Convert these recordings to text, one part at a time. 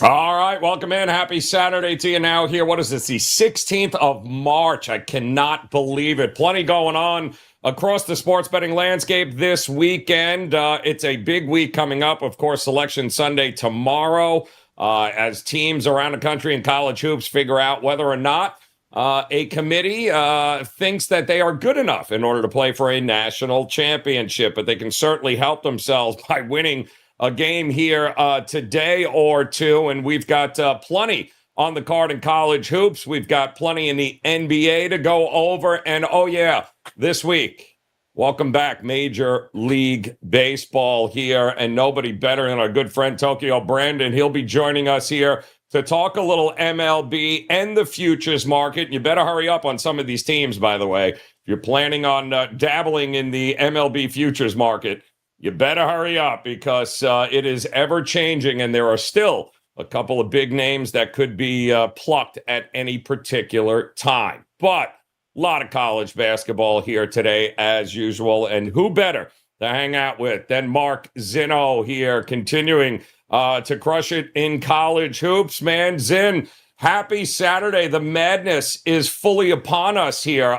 All right, welcome in. Happy Saturday to you now here. What is this, the 16th of March? I cannot believe it. Plenty going on across the sports betting landscape this weekend. It's a big week coming up. Of course, Selection Sunday tomorrow as teams around the country in college hoops figure out whether or not a committee thinks that they are good enough in order to play for a national championship, but they can certainly help themselves by winning a game here today or two, and we've got plenty on the card in college hoops. We've got plenty in the NBA to go over, and oh yeah, this week, welcome back Major League Baseball here, and nobody better than our good friend Tokyo Brandon. He'll be joining us here to talk a little MLB and the futures market. You better hurry up on some of these teams, by the way. If you're planning on dabbling in the MLB futures market, you better hurry up because it is ever-changing, and there are still a couple of big names that could be plucked at any particular time. But a lot of college basketball here today, as usual, and who better to hang out with than Mark Zinno here, continuing to crush it in college hoops. Man, Zin, happy Saturday. The madness is fully upon us here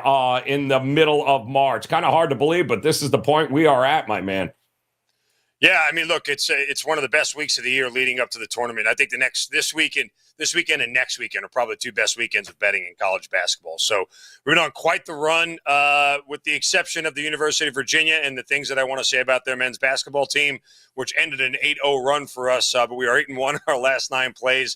in the middle of March. Kind of hard to believe, but this is the point we are at, my man. Yeah, I mean, look, it's one of the best weeks of the year leading up to the tournament. I think this weekend and next weekend are probably the two best weekends of betting in college basketball. So we've been on quite the run, with the exception of the University of Virginia and the things that I want to say about their men's basketball team, which ended an 8-0 run for us. But we are 8-1 in our last 9 plays.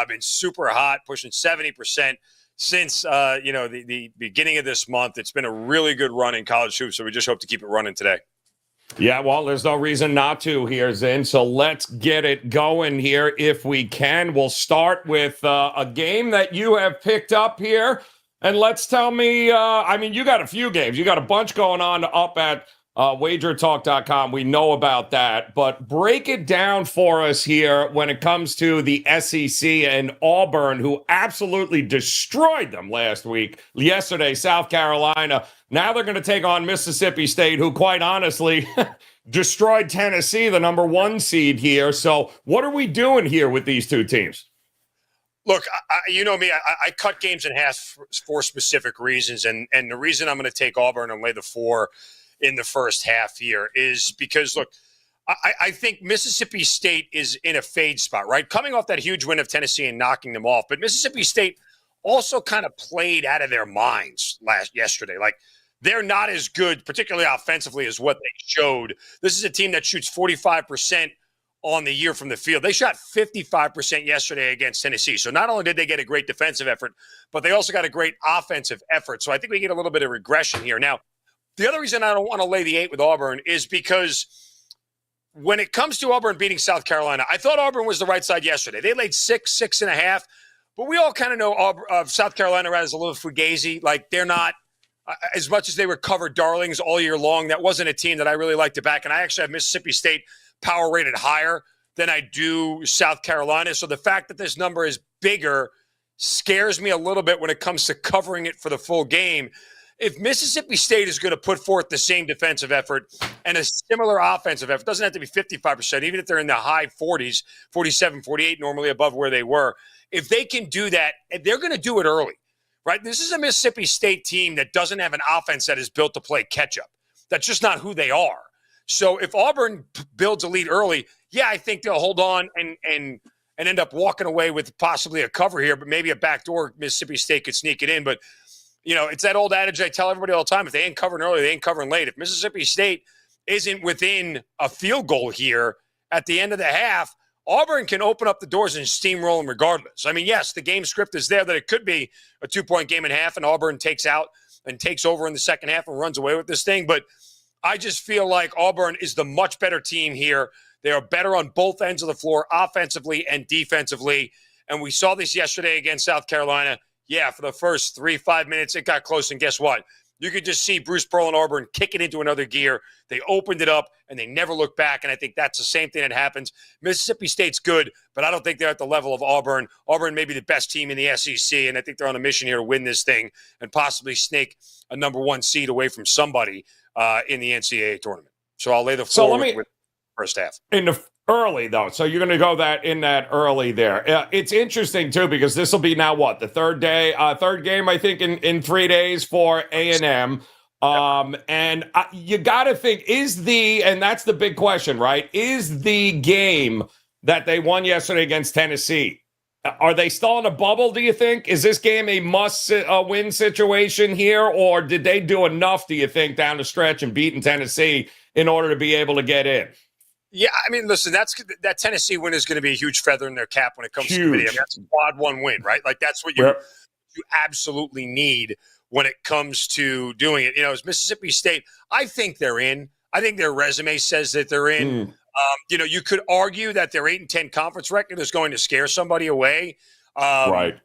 Been super hot, pushing 70% since the beginning of this month. It's been a really good run in college hoops, so we just hope to keep it running today. Yeah, well, there's no reason not to here, Zin. So let's get it going here if we can. We'll start with a game that you have picked up here. And let's tell me, you got a few games. You got a bunch going on up at WagerTalk.com. We know about that. But break it down for us here when it comes to the SEC and Auburn, who absolutely destroyed them yesterday, South Carolina. Now they're going to take on Mississippi State, who quite honestly destroyed Tennessee, the number 1 seed here. So what are we doing here with these two teams? Look, you know me, I cut games in half for specific reasons. And the reason I'm going to take Auburn and lay the 4 in the first half here is because, look, I think Mississippi State is in a fade spot, right? Coming off that huge win of Tennessee and knocking them off. But Mississippi State also kind of played out of their minds yesterday. Like, they're not as good, particularly offensively, as what they showed. This is a team that shoots 45% on the year from the field. They shot 55% yesterday against Tennessee. So not only did they get a great defensive effort, but they also got a great offensive effort. So I think we get a little bit of regression here. Now, the other reason I don't want to lay the 8 with Auburn is because when it comes to Auburn beating South Carolina, I thought Auburn was the right side yesterday. They laid 6.5, but we all kind of know South Carolina as a little fugazi. Like, they're not, as much as they were covered darlings all year long, that wasn't a team that I really liked to back. And I actually have Mississippi State power rated higher than I do South Carolina. So the fact that this number is bigger scares me a little bit when it comes to covering it for the full game. If Mississippi State is going to put forth the same defensive effort and a similar offensive effort, it doesn't have to be 55%, even if they're in the high 40s, 47, 48, normally above where they were. If they can do that, they're going to do it early. Right? This is a Mississippi State team that doesn't have an offense that is built to play catch-up. That's just not who they are. So if Auburn builds a lead early, yeah, I think they'll hold on and end up walking away with possibly a cover here, but maybe a backdoor Mississippi State could sneak it in. But, you know, it's that old adage I tell everybody all the time. If they ain't covering early, they ain't covering late. If Mississippi State isn't within a field goal here at the end of the half, Auburn can open up the doors and steamroll them regardless. I mean, yes, the game script is there that it could be a 2-point game and a half, and Auburn takes over in the second half and runs away with this thing. But I just feel like Auburn is the much better team here. They are better on both ends of the floor, offensively and defensively. And we saw this yesterday against South Carolina. Yeah, for the first 3-5 minutes, it got close. And guess what? You could just see Bruce Pearl and Auburn kick it into another gear. They opened it up, and they never looked back, and I think that's the same thing that happens. Mississippi State's good, but I don't think they're at the level of Auburn. Auburn may be the best team in the SEC, and I think they're on a mission here to win this thing and possibly snake a number 1 seed away from somebody in the NCAA tournament. So I'll lay the floor with first half. In the Early, though. So you're going to go that early there. It's interesting, too, because this will be now what? The third game, I think, in 3 days for A&M. And you got to think, and that's the big question, right? Is the game that they won yesterday against Tennessee, are they still in a bubble, do you think? Is this game a must-win situation here, or did they do enough, do you think, down the stretch and beating Tennessee in order to be able to get in? Yeah, I mean, listen, that Tennessee win is going to be a huge feather in their cap when it comes to CBB. I mean, that's a quad one win, right? Like that's what you absolutely need when it comes to doing it. As Mississippi State, I think they're in. I think their resume says that they're in. You could argue that their 8-10 conference record is going to scare somebody away. Right.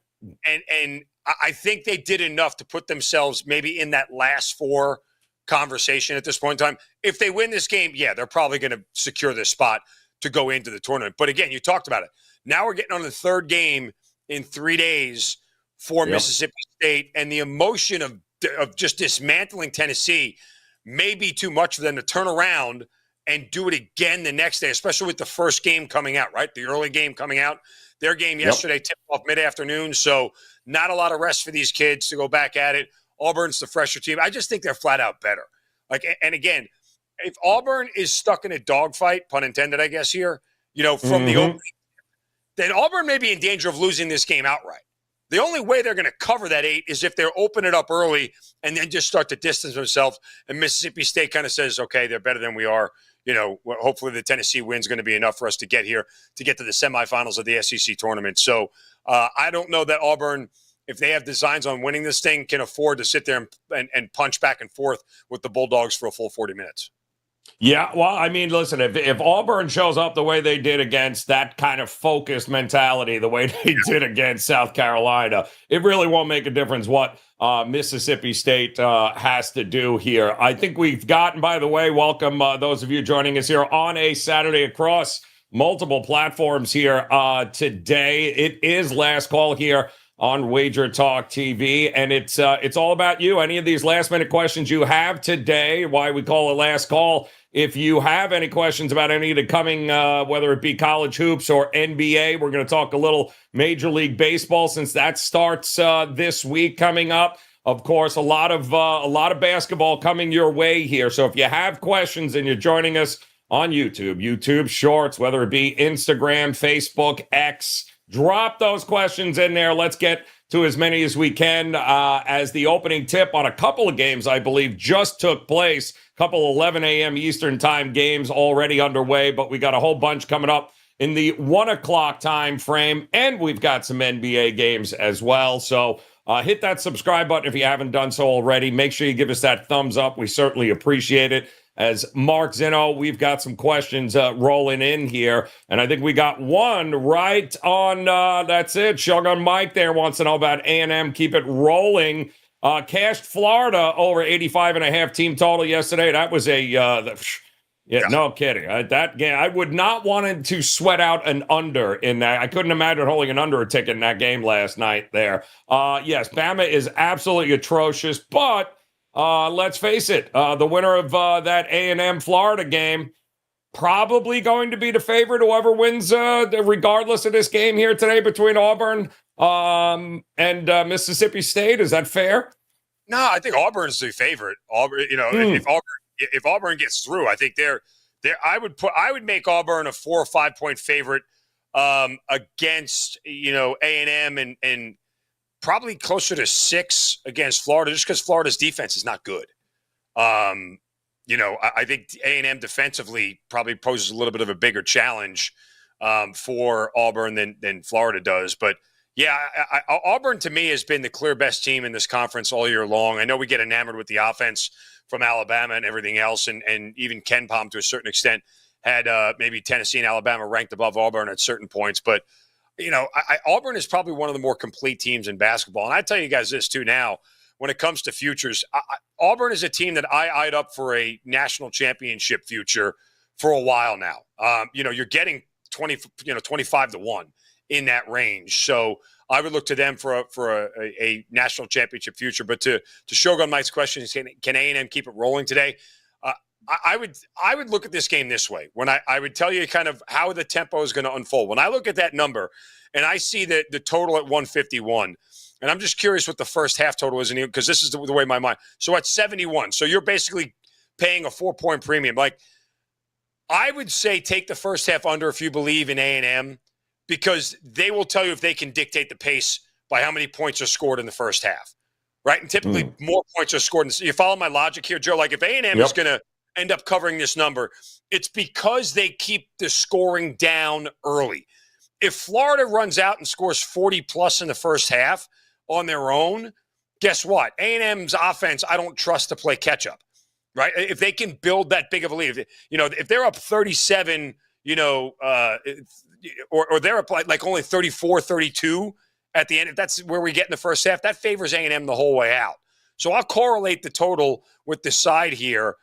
And I think they did enough to put themselves maybe in that last four conversation at this point in time. If they win this game, yeah, they're probably going to secure this spot to go into the tournament. But again, you talked about it. Now we're getting on the third game in 3 days for Mississippi State, and the emotion of just dismantling Tennessee may be too much for them to turn around and do it again the next day, especially with the first game coming out, right? The early game coming out. Their game yesterday tipped off mid-afternoon, so not a lot of rest for these kids to go back at it. Auburn's the fresher team. I just think they're flat out better. And again, if Auburn is stuck in a dogfight, pun intended, I guess here, from the opening, then Auburn may be in danger of losing this game outright. The only way they're going to cover that 8 is if they open it up early and then just start to distance themselves. And Mississippi State kind of says, okay, they're better than we are. Hopefully the Tennessee win is going to be enough for us to get here, to get to the semifinals of the SEC tournament. So I don't know that Auburn, if they have designs on winning this thing, can afford to sit there and punch back and forth with the Bulldogs for a full 40 minutes. Yeah, well, I mean, listen, if Auburn shows up the way they did against that kind of focused mentality, the way they did against South Carolina, it really won't make a difference what Mississippi State has to do here. I think we've gotten, by the way, welcome those of you joining us here on a Saturday across multiple platforms here today. It is Last Call here on WagerTalk TV, and it's all about you. Any of these last-minute questions you have today, why we call it Last Call. If you have any questions about any of the coming, whether it be college hoops or NBA, we're going to talk a little Major League Baseball since that starts this week coming up. Of course, a lot of basketball coming your way here. So if you have questions and you're joining us on YouTube Shorts, whether it be Instagram, Facebook, X, drop those questions in there. Let's get to as many as we can as the opening tip on a couple of games, I believe, just took place. Couple 11 a.m. Eastern time games already underway, but we got a whole bunch coming up in the 1 o'clock time frame, and we've got some NBA games as well. So hit that subscribe button if you haven't done so already. Make sure you give us that thumbs up. We certainly appreciate it. As Mark Zinno, we've got some questions rolling in here, and I think we got one right on, that's it. Shogun Mike there wants to know about A&M. Keep it rolling. Cashed Florida over 85.5 team total yesterday. That was no kidding. That game, I would not want to sweat out an under in that. I couldn't imagine holding an under a ticket in that game last night there. Yes, Bama is absolutely atrocious, but let's face it, the winner of that A&M Florida game probably going to be the favorite, whoever wins, regardless of this game here today between Auburn and Mississippi State. Is that fair? No, I think Auburn's the favorite. Auburn, if Auburn gets through, I think I would make Auburn a 4 or 5 point favorite against A&M and probably closer to 6 against Florida, just because Florida's defense is not good. I think A&M defensively probably poses a little bit of a bigger challenge for Auburn than Florida does. But yeah, Auburn to me has been the clear best team in this conference all year long. I know we get enamored with the offense from Alabama and everything else, and even Ken Palm to a certain extent had maybe Tennessee and Alabama ranked above Auburn at certain points. But Auburn is probably one of the more complete teams in basketball. And I tell you guys this too now, when it comes to futures, Auburn is a team that I eyed up for a national championship future for a while now. You're getting 25-1 in that range. So I would look to them for a national championship future. But to Shogun Mike's question, can A&M keep it rolling today? I would look at this game this way. When I would tell you kind of how the tempo is going to unfold. When I look at that number and I see the total at 151, and I'm just curious what the first half total is, because this is the way my mind. So at 71, so you're basically paying a 4-point premium. Like, I would say take the first half under if you believe in A&M, because they will tell you if they can dictate the pace by how many points are scored in the first half, right? And typically more points are scored. You follow my logic here, Joe? Like, if A&M is going to end up covering this number, it's because they keep the scoring down early. If Florida runs out and scores 40-plus in the first half on their own, guess what? A&M's offense, I don't trust to play catch-up, right? If they can build that big of a lead, if they're up 37, or they're up like only 34, 32 at the end, if that's where we get in the first half, that favors A&M the whole way out. So I'll correlate the total with the side here,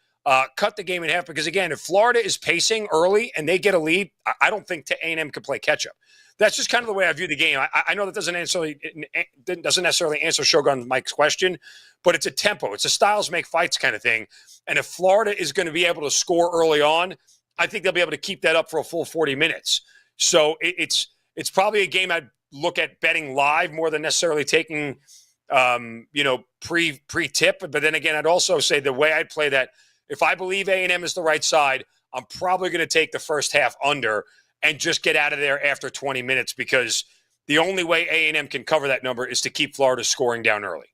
cut the game in half, because, again, if Florida is pacing early and they get a lead, I don't think A&M could play catch-up. That's just kind of the way I view the game. I know that doesn't necessarily answer Shogun Mike's question, but it's a tempo. It's a styles make fights kind of thing. And if Florida is going to be able to score early on, I think they'll be able to keep that up for a full 40 minutes. So it's probably a game I'd look at betting live more than necessarily taking, pre-tip. But then again, I'd also say the way I'd play that, if I believe A&M is the right side, I'm probably going to take the first half under and just get out of there after 20 minutes, because the only way A&M can cover that number is to keep Florida scoring down early.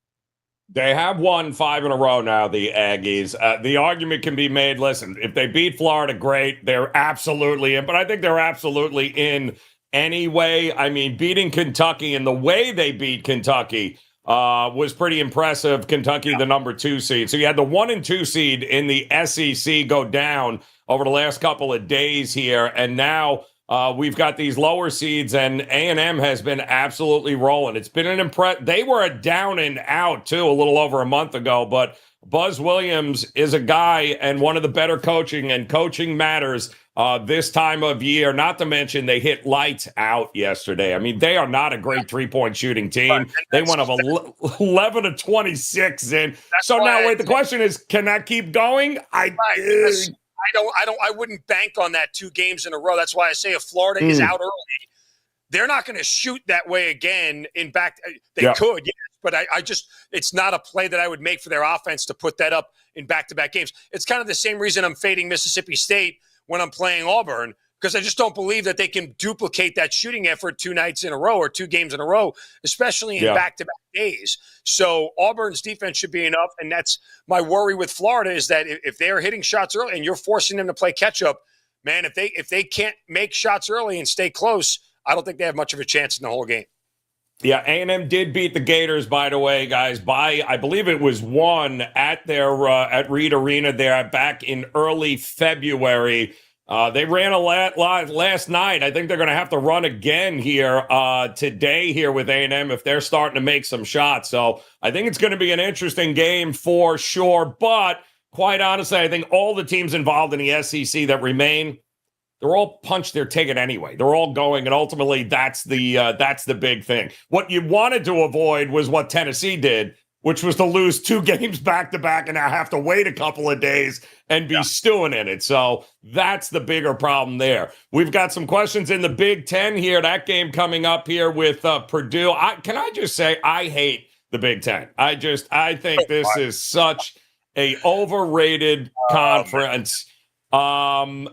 They have won 5 in a row now, the Aggies. The argument can be made, listen, if they beat Florida, great. They're absolutely in, but I think they're absolutely in anyway. I mean, beating Kentucky and the way they beat Kentucky was pretty impressive. Kentucky, the number 2 seed. So you had the 1 and 2 seed in the SEC go down over the last couple of days here, and now we've got these lower seeds, and A&M has been absolutely rolling. It's been an They were a down and out, too, a little over a month ago, but Buzz Williams is a guy and one of the better coaching, and coaching matters this time of year, not to mention they hit lights out yesterday. I mean, they are not a great three-point shooting team. They went up 11 to 26 in. So now, wait, the question is, can that keep going? I wouldn't bank on that 2 games in a row. That's why I say if Florida is out early, they're not going to shoot that way again in back. They could, yes, but I just, it's not a play that I would make for their offense to put that up in back-to-back games. It's kind of the same reason I'm fading Mississippi State when I'm playing Auburn, because I just don't believe that they can duplicate that shooting effort 2 nights in a row or 2 games in a row, especially in back-to-back days. So Auburn's defense should be enough, and that's my worry with Florida, is that if they're hitting shots early and you're forcing them to play catch-up, man, if they can't make shots early and stay close, I don't think they have much of a chance in the whole game. Yeah, A&M did beat the Gators, by the way, guys, by, I believe it was 1 at their at Reed Arena there back in early February. They ran a last night. I think they're going to have to run again here today here with A&M if they're starting to make some shots. So I think it's going to be an interesting game for sure. But quite honestly, I think all the teams involved in the SEC that remain, they're all punched their ticket anyway. They're all going, and ultimately that's the big thing. What you wanted to avoid was what Tennessee did, which was to lose 2 games back-to-back and now have to wait a couple of days and be stewing in it. So that's the bigger problem there. We've got some questions in the Big Ten here. That game coming up here with Purdue. Can I just say I hate the Big Ten. I think this is such a overrated conference. Ohio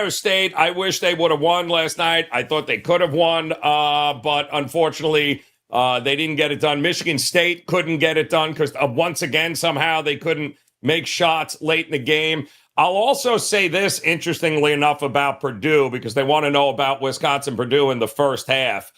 State, I wish they would have won last night. I thought they could have won, but unfortunately, they didn't get it done. Michigan State couldn't get it done because once again, somehow they couldn't make shots late in the game. I'll also say this, interestingly enough, about Purdue, because they want to know about Wisconsin-Purdue in the first half.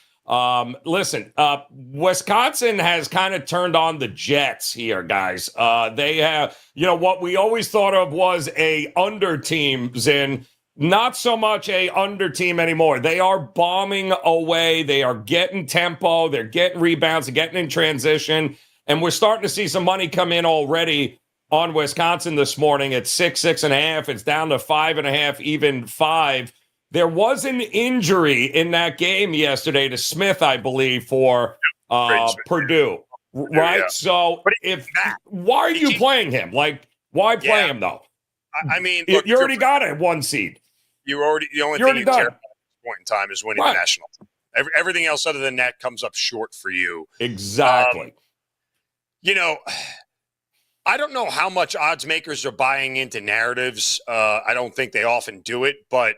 Wisconsin has kind of turned on the Jets here, guys. They have, what we always thought of was a under team, Zin. Not so much a under team anymore. They are bombing away. They are getting tempo. They're getting rebounds. They're getting in transition. And we're starting to see some money come in already on Wisconsin this morning at 6.5. It's down to 5.5, even 5. There was an injury in that game yesterday to Smith, I believe, for Purdue. Right? Yeah. So why are you playing him? Like, why play him, though? I mean, You look, already got a 1 seed. The only thing you care about at this point in time is winning the national. Everything else other than that comes up short for you. Exactly. I don't know how much odds makers are buying into narratives. I don't think they often do it, but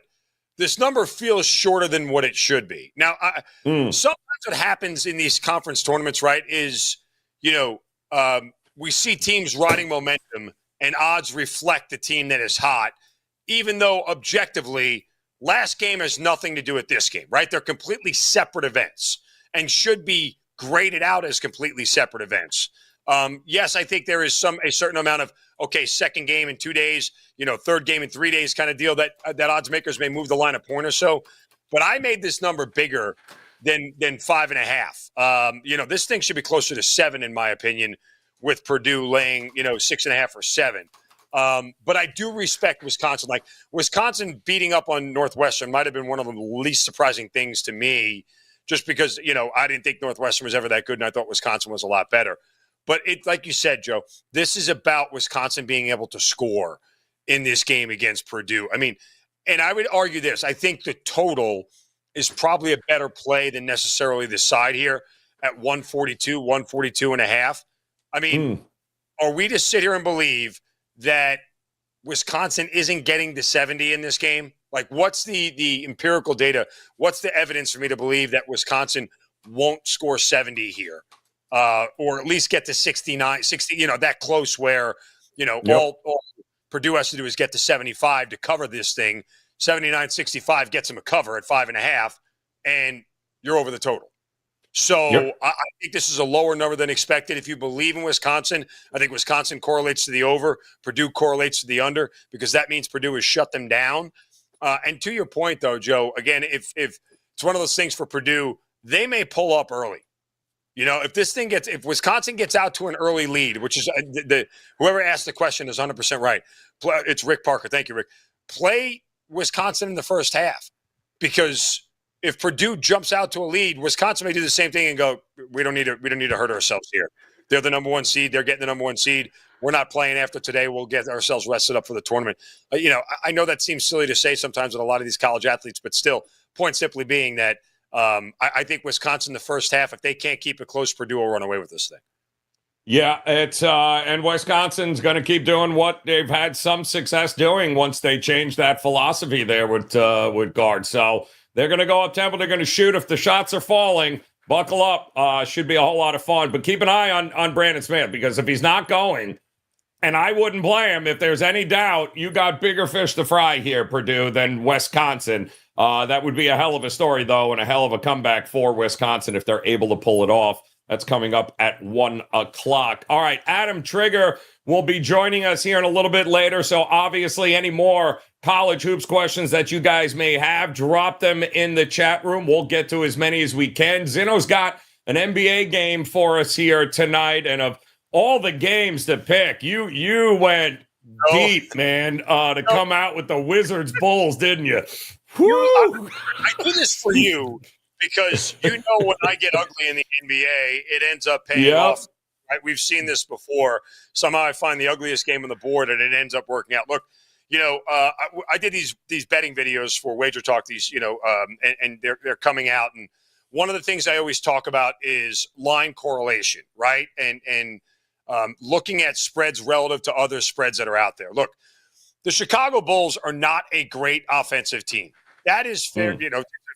this number feels shorter than what it should be. Now, sometimes what happens in these conference tournaments, right, is, we see teams riding momentum and odds reflect the team that is hot, even though objectively last game has nothing to do with this game, right? They're completely separate events and should be graded out as completely separate events. Yes, I think there is a certain amount of, second game in 2 days, third game in 3 days kind of deal that odds makers may move the line a point or so. But I made this number bigger than 5.5. This thing should be closer to 7, in my opinion, with Purdue laying, 6.5 or 7. But I do respect Wisconsin. Like, Wisconsin beating up on Northwestern might have been one of the least surprising things to me, just because, I didn't think Northwestern was ever that good, and I thought Wisconsin was a lot better. But like you said, Joe, this is about Wisconsin being able to score in this game against Purdue. I mean, and I would argue this. I think the total is probably a better play than necessarily the side here at 142 and a half. I mean, are we to sit here and believe that Wisconsin isn't getting to 70 in this game? Like, what's the empirical data? What's the evidence for me to believe that Wisconsin won't score 70 here? Or at least get to 69, 60, that close where, all Purdue has to do is get to 75 to cover this thing. 79-65 gets them a cover at 5.5, and you're over the total. So I think this is a lower number than expected. If you believe in Wisconsin, I think Wisconsin correlates to the over. Purdue correlates to the under, because that means Purdue has shut them down. And to your point, though, Joe, again, if it's one of those things for Purdue, they may pull up early. If Wisconsin gets out to an early lead, which is whoever asked the question is 100% right. It's Rick Parker. Thank you, Rick. Play Wisconsin in the first half, because if Purdue jumps out to a lead, Wisconsin may do the same thing and go, we don't need to hurt ourselves here. They're the number 1 seed. They're getting the number 1 seed. We're not playing after today. We'll get ourselves rested up for the tournament. I know that seems silly to say sometimes with a lot of these college athletes, but still, point simply being that I think Wisconsin the first half, if they can't keep it close, Purdue will run away with this thing. Yeah, it's and Wisconsin's going to keep doing what they've had some success doing once they change that philosophy there with guards. So they're going to go up tempo. They're going to shoot. If the shots are falling, buckle up. Should be a whole lot of fun. But keep an eye on Brandon Smith, because if he's not going, and I wouldn't play him, if there's any doubt, you got bigger fish to fry here, Purdue, than Wisconsin. That would be a hell of a story, though, and a hell of a comeback for Wisconsin if they're able to pull it off. That's coming up at 1 o'clock. All right, Adam Trigger will be joining us here in a little bit later. So obviously, any more college hoops questions that you guys may have, drop them in the chat room. We'll get to as many as we can. Zinno's got an NBA game for us here tonight, and of all the games to pick, you went deep, man, to come out with the Wizards Bulls, didn't you? I do this for you because when I get ugly in the NBA, it ends up paying off. Right? We've seen this before. Somehow I find the ugliest game on the board, and it ends up working out. Look, I did these betting videos for WagerTalk. And they're coming out. And one of the things I always talk about is line correlation, right? And looking at spreads relative to other spreads that are out there. Look, the Chicago Bulls are not a great offensive team. That is fair,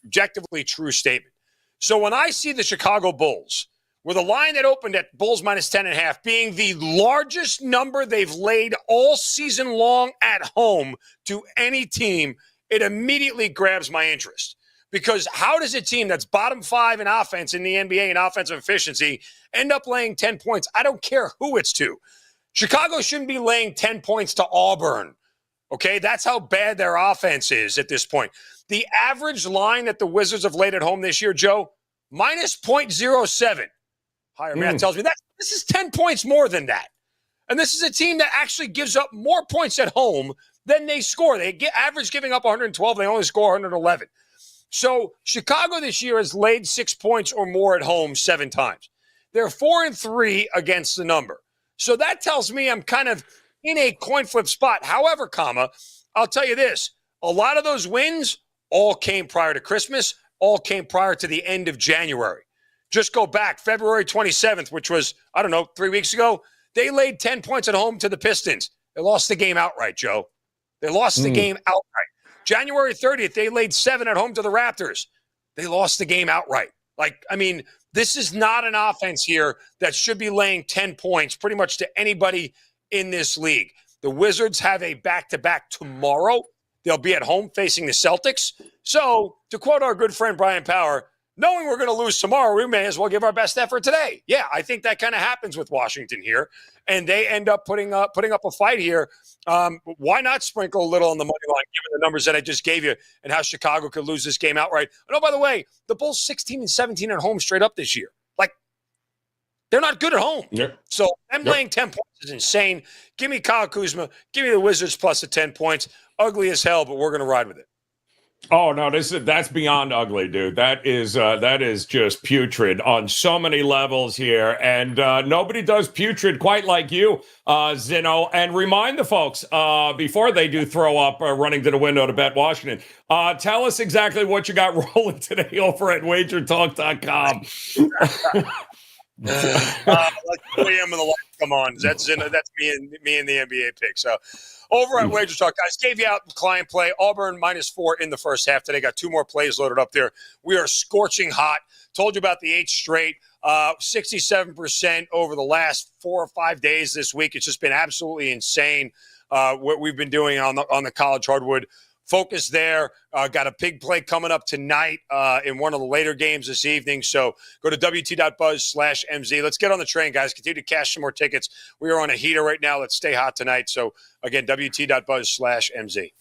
objectively true statement. So when I see the Chicago Bulls with a line that opened at Bulls minus 10.5 being the largest number they've laid all season long at home to any team, it immediately grabs my interest. Because how does a team that's bottom 5 in offense in the NBA in offensive efficiency end up laying 10 points? I don't care who it's to. Chicago shouldn't be laying 10 points to Auburn. Okay, that's how bad their offense is at this point. The average line that the Wizards have laid at home this year, Joe, minus 0.07. Higher math tells me that this is 10 points more than that. And this is a team that actually gives up more points at home than they score. They average giving up 112. They only score 111. So Chicago this year has laid 6 points or more at home 7 times. They're 4-3 against the number. So that tells me I'm kind of in a coin flip spot. However, I'll tell you this. A lot of those wins all came prior to Christmas, all came prior to the end of January. Just go back, February 27th, which was, 3 weeks ago. They laid 10 points at home to the Pistons. They lost the game outright, Joe. They lost the game outright. January 30th, they laid 7 at home to the Raptors. They lost the game outright. This is not an offense here that should be laying 10 points pretty much to anybody in this league. The Wizards have a back-to-back tomorrow. They'll be at home facing the Celtics. So, to quote our good friend Brian Power, knowing we're going to lose tomorrow, we may as well give our best effort today. Yeah, I think that kind of happens with Washington here, and they end up putting up a fight here. Why not sprinkle a little on the money line, given the numbers that I just gave you, and how Chicago could lose this game outright? And by the way, the Bulls 16-17 at home straight up this year. They're not good at home. Yep. So them laying 10 points is insane. Give me Kyle Kuzma. Give me the Wizards plus the 10 points. Ugly as hell, but we're going to ride with it. Oh no, that's beyond ugly, dude. That is just putrid on so many levels here, and nobody does putrid quite like you, Zinno. And remind the folks before they do throw up running to the window to bet Washington. Tell us exactly what you got rolling today over at WagerTalk.com. Let's William and the light come on. That's me and the NBA pick. So over at WagerTalk, guys, gave you out client play. Auburn -4 in the first half today. Got 2 more plays loaded up there. We are scorching hot. Told you about the 8 straight. 67% over the last 4 or 5 days this week. It's just been absolutely insane what we've been doing on the college hardwood. Focus there. Got a big play coming up tonight in one of the later games this evening. So go to wt.buzz/MZ. Let's get on the train, guys. Continue to cash some more tickets. We are on a heater right now. Let's stay hot tonight. So, again, wt.buzz/MZ.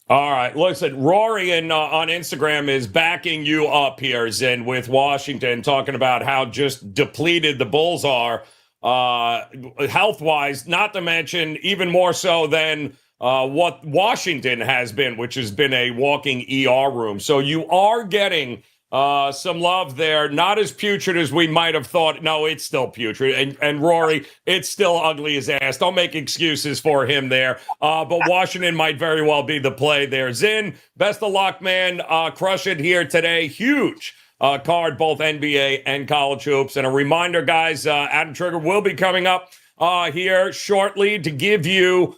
All right. Listen, Rory on Instagram is backing you up here, Zin, with Washington, talking about how just depleted the Bulls are health-wise, not to mention even more so than what Washington has been, which has been a walking ER room. So you are getting some love there. Not as putrid as we might have thought. No, it's still putrid. And Rory, it's still ugly as ass. Don't make excuses for him there. But Washington might very well be the play there. Zin, best of luck, man. Crush it here today. Huge card, both NBA and college hoops. And a reminder, guys, Adam Trigger will be coming up here shortly to give you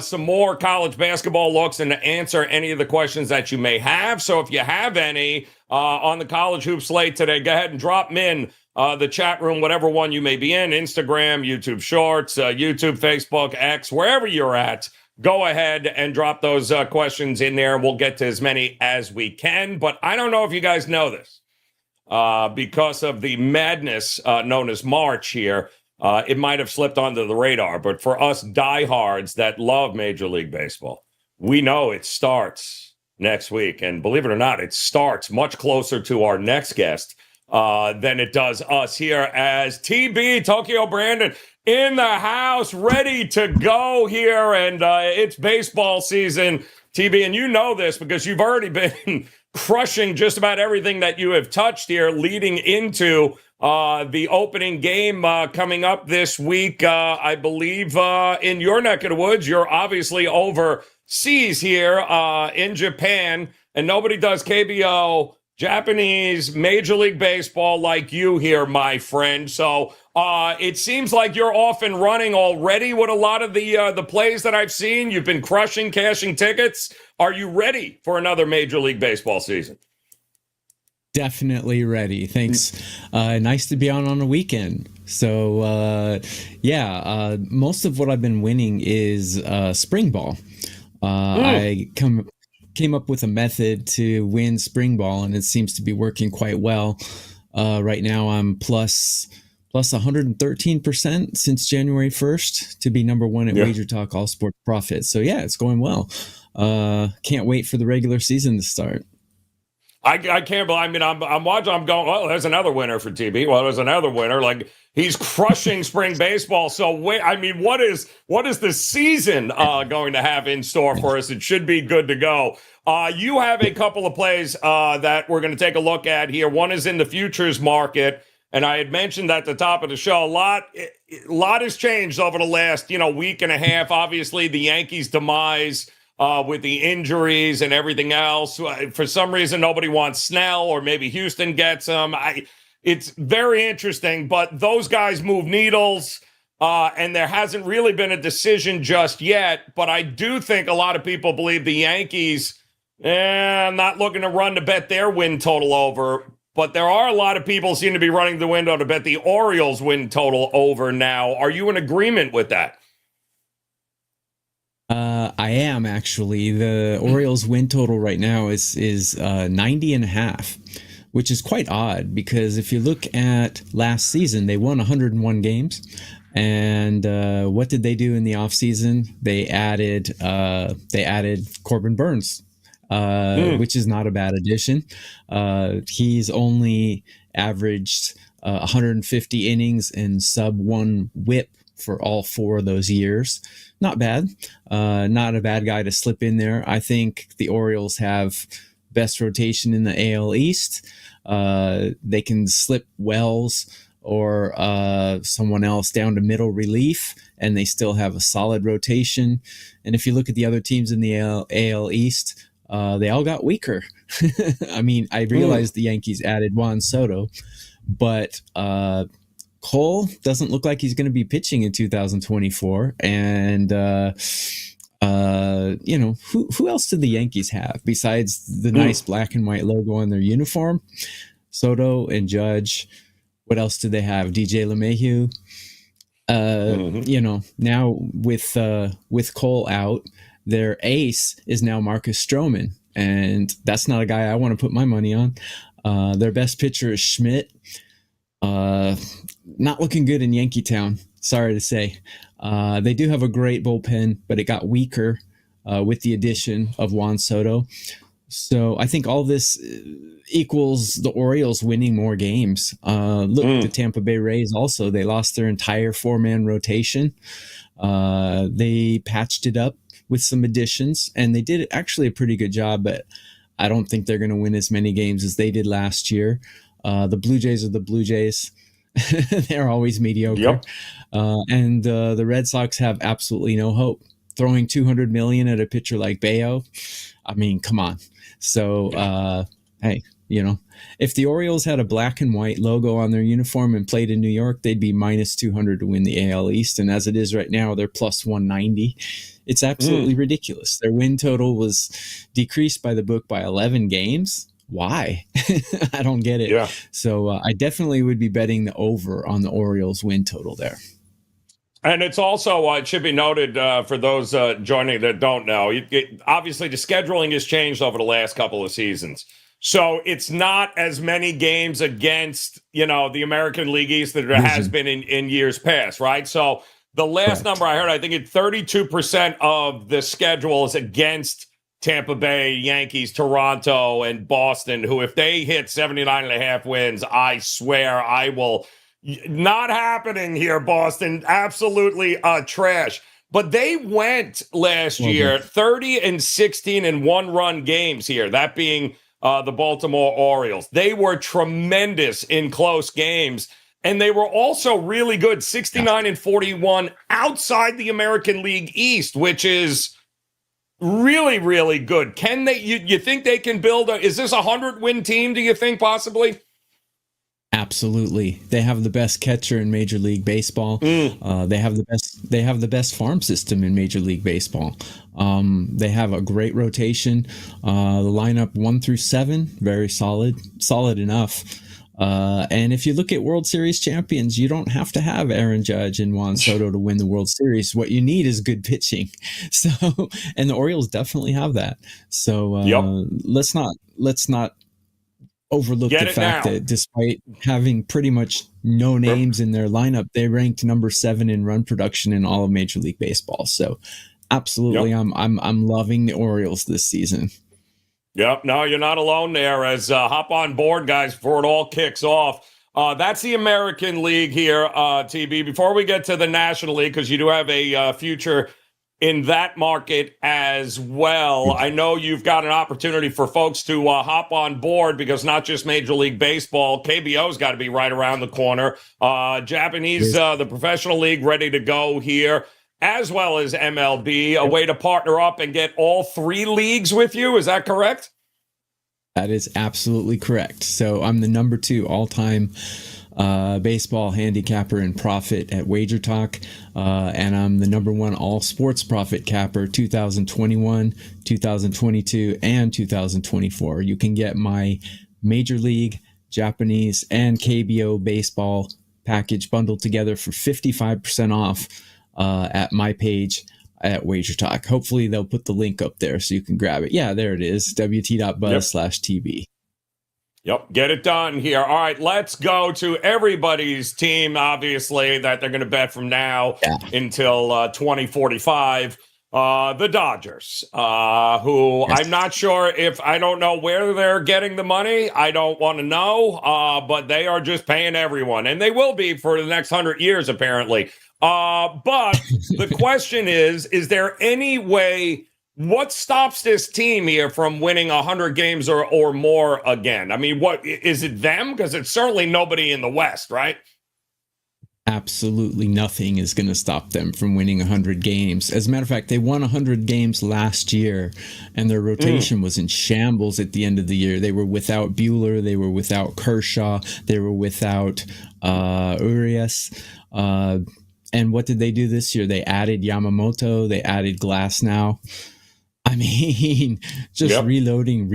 some more college basketball looks and to answer any of the questions that you may have. So if you have any on the college hoop slate today, go ahead and drop them in the chat room, whatever one you may be in, Instagram, YouTube Shorts, YouTube, Facebook, X, wherever you're at. Go ahead and drop those questions in there. We'll get to as many as we can. But I don't know if you guys know this. Because of the madness known as March here, it might have slipped onto the radar, but for us diehards that love Major League Baseball, we know it starts next week. And believe it or not, it starts much closer to our next guest than it does us here, as TB, Tokyo Brandon, in the house, ready to go here. And it's baseball season, TB, and you know this because you've already been crushing just about everything that you have touched here leading into the opening game coming up this week, I believe, in your neck of the woods. You're obviously overseas here in Japan, and nobody does KBO, Japanese, Major League Baseball like you here, my friend. So it seems like you're off and running already with a lot of the plays that I've seen. You've been crushing, cashing tickets. Are you ready for another Major League Baseball season? Definitely ready. Thanks. Nice to be on a weekend. So, most of what I've been winning is spring ball. I came up with a method to win spring ball, and it seems to be working quite well. Right now, I'm plus 113% since January 1st to be number one at WagerTalk All Sports Profit. So, yeah, it's going well. Can't wait for the regular season to start. I can't believe. I mean, I'm watching. I'm going. Well, there's another winner for TB. Well, there's another winner. Like, he's crushing spring baseball. So wait. I mean, what is the season going to have in store for us? It should be good to go. You have a couple of plays that we're going to take a look at here. One is in the futures market, And I had mentioned at the top of the show, a lot has changed over the last, week and a half. Obviously, the Yankees' demise with the injuries and everything else. For some reason, nobody wants Snell, or maybe Houston gets him. It's very interesting, but those guys move needles, and there hasn't really been a decision just yet. But I do think a lot of people believe the Yankees, not looking to run to bet their win total over. But there are a lot of people seem to be running the window to bet the Orioles win total over now. Are you in agreement with that? I am, actually. The Orioles win total right now is 90.5, which is quite odd, because if you look at last season, they won 101 games. And what did they do in the offseason? They added Corbin Burns, which is not a bad addition. He's only averaged 150 innings and sub-1 whip for all 4 of those years. Not bad. Not a bad guy to slip in there. I think the Orioles have best rotation in the AL East. They can slip Wells or someone else down to middle relief, and they still have a solid rotation. And if you look at the other teams in the AL East, they all got weaker. I mean, I realized the Yankees added Juan Soto, but Cole doesn't look like he's going to be pitching in 2024. And, who else do the Yankees have besides the nice black and white logo on their uniform? Soto and Judge. What else do they have? DJ LeMahieu. Now with Cole out, their ace is now Marcus Stroman, and that's not a guy I want to put my money on. Their best pitcher is Schmidt. Not looking good in Yankee Town, sorry to say. They do have a great bullpen, but it got weaker with the addition of Juan Soto. So I think all this equals the Orioles winning more games. The Tampa Bay Rays also, they lost their entire 4-man rotation. They patched it up with some additions, and they did actually a pretty good job, but I don't think they're going to win as many games as they did last year. The Blue Jays are the Blue Jays. They're always mediocre. Yep. And the Red Sox have absolutely no hope. Throwing $200 million at a pitcher like Bayo, I mean, come on. So, hey, if the Orioles had a black and white logo on their uniform and played in New York, they'd be minus 200 to win the AL East. And as it is right now, they're plus 190. It's absolutely ridiculous. Their win total was decreased by the book by 11 games. Why? I don't get it. Yeah. So I definitely would be betting the over on the Orioles win total there. And it's also, it should be noted for those joining that don't know, obviously the scheduling has changed over the last couple of seasons. So it's not as many games against, the American League East that there has been in years past, right? So the last number I heard, I think 32% of the schedule is against Tampa Bay, Yankees, Toronto, and Boston, who if they hit 79.5 wins, I swear I will... Not happening here, Boston. Absolutely trash. But they went last year 30-16 in one-run games here, that being the Baltimore Orioles. They were tremendous in close games, and they were also really good, 69-41 outside the American League East, which is really, really good. Can they? You think they can build is this a 100-win team, do you think, possibly? Absolutely. They have the best catcher in Major League Baseball. They have the best farm system in Major League Baseball. They have a great rotation. The lineup 1 through 7, very solid enough. And if you look at World Series champions, you don't have to have Aaron Judge and Juan Soto to win the World Series. What you need is good pitching. So, and the Orioles definitely have that. So let's not overlook the fact that despite having pretty much no names in their lineup, they ranked number 7 in run production in all of Major League Baseball. So absolutely, I'm loving the Orioles this season. Yep. No, you're not alone there. As hop on board, guys, before it all kicks off. That's the American League here, TB. Before we get to the National League, because you do have a future in that market as well. I know you've got an opportunity for folks to hop on board because not just Major League Baseball, KBO's got to be right around the corner. Japanese, the professional league, ready to go here, as well as MLB, a way to partner up and get all three leagues with you. Is that correct? That is absolutely correct. So I'm the number 2 all-time baseball handicapper in profit at WagerTalk, and I'm the number 1 all sports profit capper 2021, 2022, and 2024. You can get my Major League, Japanese, and KBO baseball package bundled together for 55% off at my page at WagerTalk. Hopefully they'll put the link up there so you can grab it. Yeah, there it is, wt.buzz/TB. Yep, get it done here. All right, let's go to everybody's team, obviously, that they're going to bet from now until 2045. The Dodgers, who I'm not sure if, I don't know where they're getting the money. I don't want to know, but they are just paying everyone. And they will be for the next 100 years, apparently. But the question is there any way... What stops this team here from winning 100 games or more again? I mean, what is it them? Because it's certainly nobody in the West, right? Absolutely nothing is going to stop them from winning 100 games. As a matter of fact, they won 100 games last year, and their rotation was in shambles at the end of the year. They were without Buehler. They were without Kershaw. They were without Urias. And what did they do this year? They added Yamamoto. They added Glasnow. I mean, just reloading.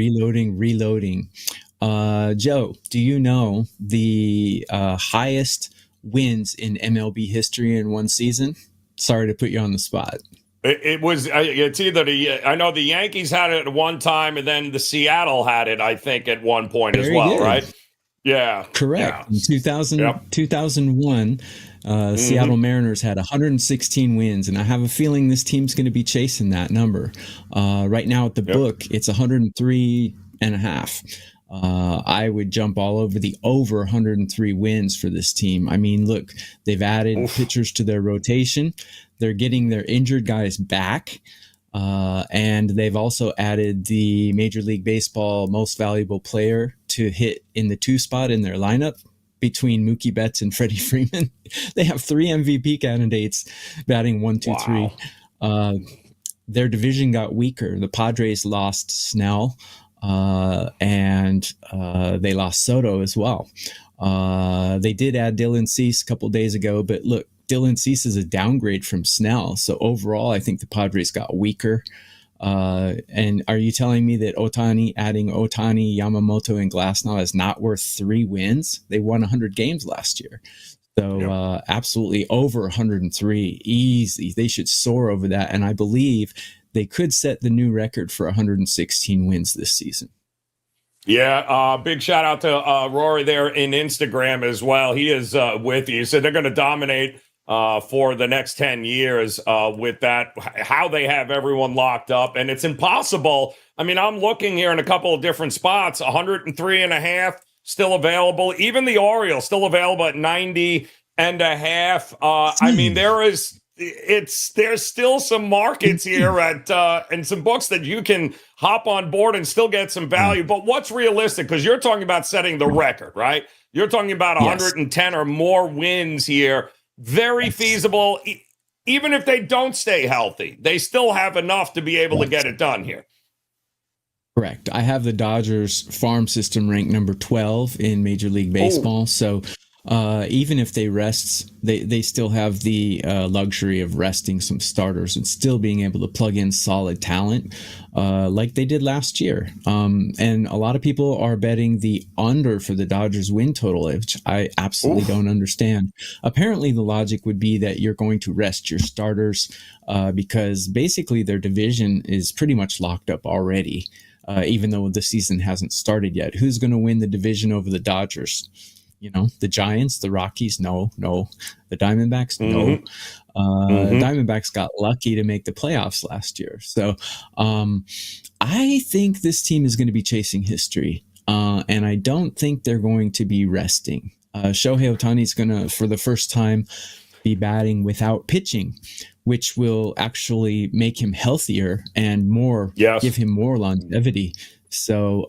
Joe, do you know the highest wins in MLB history in one season? Sorry to put you on the spot. It was, it's either I know the Yankees had it at one time, and then the Seattle had it, I think, at one point as well, right? Yeah. Correct. In 2001, Seattle Mariners had 116 wins, and I have a feeling this team's going to be chasing that number. Right now at the book, it's 103 and a half. I would jump all over the over 103 wins for this team. I mean, look, they've added pitchers to their rotation. They're getting their injured guys back. And they've also added the Major League Baseball most valuable player to hit in the 2 spot in their lineup between Mookie Betts and Freddie Freeman. They have 3 MVP candidates batting 1, 2, 3. Their division got weaker. The Padres lost Snell, and they lost Soto as well. They did add Dylan Cease a couple days ago, but look, Dylan Cease is a downgrade from Snell. So overall, I think the Padres got weaker. And are you telling me that adding Ohtani, Yamamoto, and Glasnow is not worth 3 wins? They won 100 games last year. So absolutely over 103, easy. They should soar over that. And I believe they could set the new record for 116 wins this season. Yeah, big shout out to Rory there in Instagram as well. He is with you. So they're going to dominate for the next 10 years with that, how they have everyone locked up. And it's impossible. I mean, I'm looking here in a couple of different spots, 103 and a half still available. Even the Orioles still available at 90 and a half. I mean, there's still some markets here at and some books that you can hop on board and still get some value. But what's realistic? Because you're talking about setting the record, right? You're talking about 110 or more wins here. Very feasible. Even if they don't stay healthy, they still have enough to be able to get it done here. Correct. I have the Dodgers farm system ranked number 12 in Major League Baseball. So even if they rest, they still have the luxury of resting some starters and still being able to plug in solid talent like they did last year. And a lot of people are betting the under for the Dodgers win total, which I absolutely don't understand. Apparently, the logic would be that you're going to rest your starters because basically their division is pretty much locked up already, even though the season hasn't started yet. Who's going to win the division over the Dodgers? You know, the Giants, the Rockies, no. The Diamondbacks, no. The Diamondbacks got lucky to make the playoffs last year. So I think this team is going to be chasing history, and I don't think they're going to be resting. Shohei Ohtani is going to, for the first time be batting without pitching, which will actually make him healthier and give him more longevity. So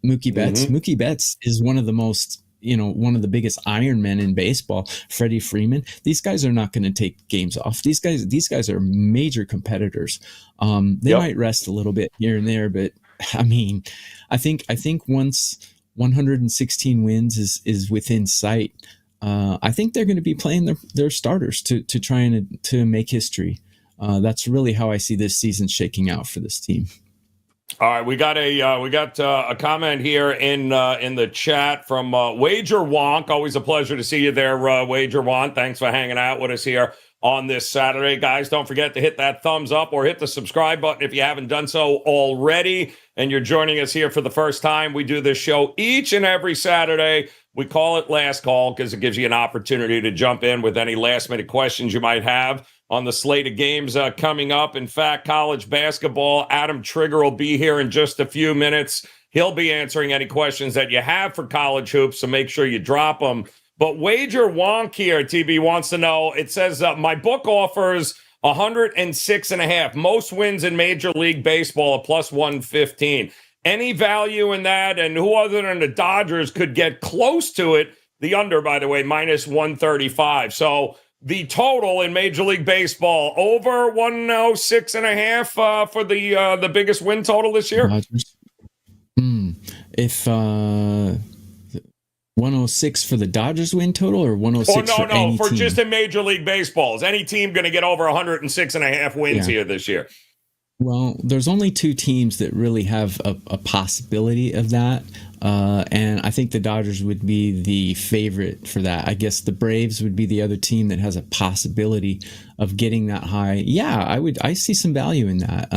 Mookie Betts is one of the most, one of the biggest Iron Men in baseball. Freddie Freeman, these guys are not going to take games off. These guys are major competitors. They might rest a little bit here and there, but I mean, I think once 116 wins is within sight, I think they're going to be playing their starters to try to make history. That's really how I see this season shaking out for this team. All right, we got a comment here in the chat from Wager Wonk. Always a pleasure to see you there, Wager Wonk. Thanks for hanging out with us here on this Saturday, guys. Don't forget to hit that thumbs up or hit the subscribe button if you haven't done so already. And you're joining us here for the first time. We do this show each and every Saturday. We call it Last Call because it gives you an opportunity to jump in with any last-minute questions you might have on the slate of games coming up. In fact, college basketball, Adam Trigger will be here in just a few minutes. He'll be answering any questions that you have for college hoops, so make sure you drop them. But Wager Wonk here, TB, wants to know, it says, my book offers 106.5. Most wins in Major League Baseball at plus 115. Any value in that? And who other than the Dodgers could get close to it? The under, by the way, minus 135. So the total in Major League Baseball over 106.5 for the biggest win total this year. Dodgers. If 106 for the Dodgers win total or 106 for any team? Just in Major League Baseball. Is any team going to get over 106.5 wins here this year? Well, there's only two teams that really have a possibility of that. And I think the Dodgers would be the favorite for that. I guess the Braves would be the other team that has a possibility of getting that high. Yeah, I see some value in that.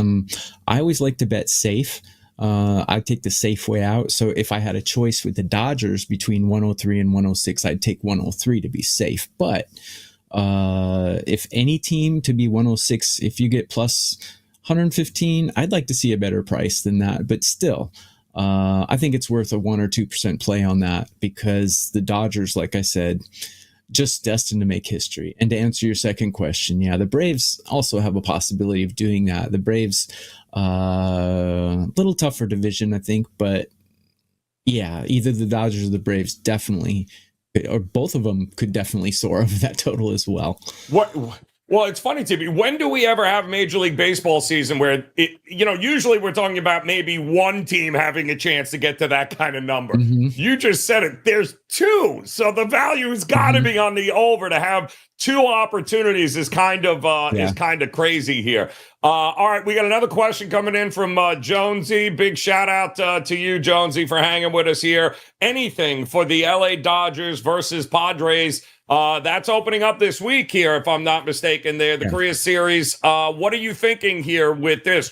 I always like to bet safe. I take the safe way out. So if I had a choice with the Dodgers between 103 and 106, I'd take 103 to be safe. But if any team to be 106, if you get plus 115, I'd like to see a better price than that. But still, I think it's worth a 1 or 2% play on that because the Dodgers, like I said, just destined to make history. And to answer your second question, yeah, the Braves also have a possibility of doing that. The Braves, little tougher division, I think, but yeah, either the Dodgers or the Braves definitely, or both of them could definitely soar over that total as well. Well, it's funny, Tippy. When do we ever have Major League Baseball season where usually we're talking about maybe one team having a chance to get to that kind of number. You just said it. There's two. So the value has got to be on the over. To have two opportunities is kind of crazy here. All right, we got another question coming in from Jonesy. Big shout out to you, Jonesy, for hanging with us here. Anything for the LA Dodgers versus Padres? That's opening up this week here, if I'm not mistaken. The Korea series. What are you thinking here with this?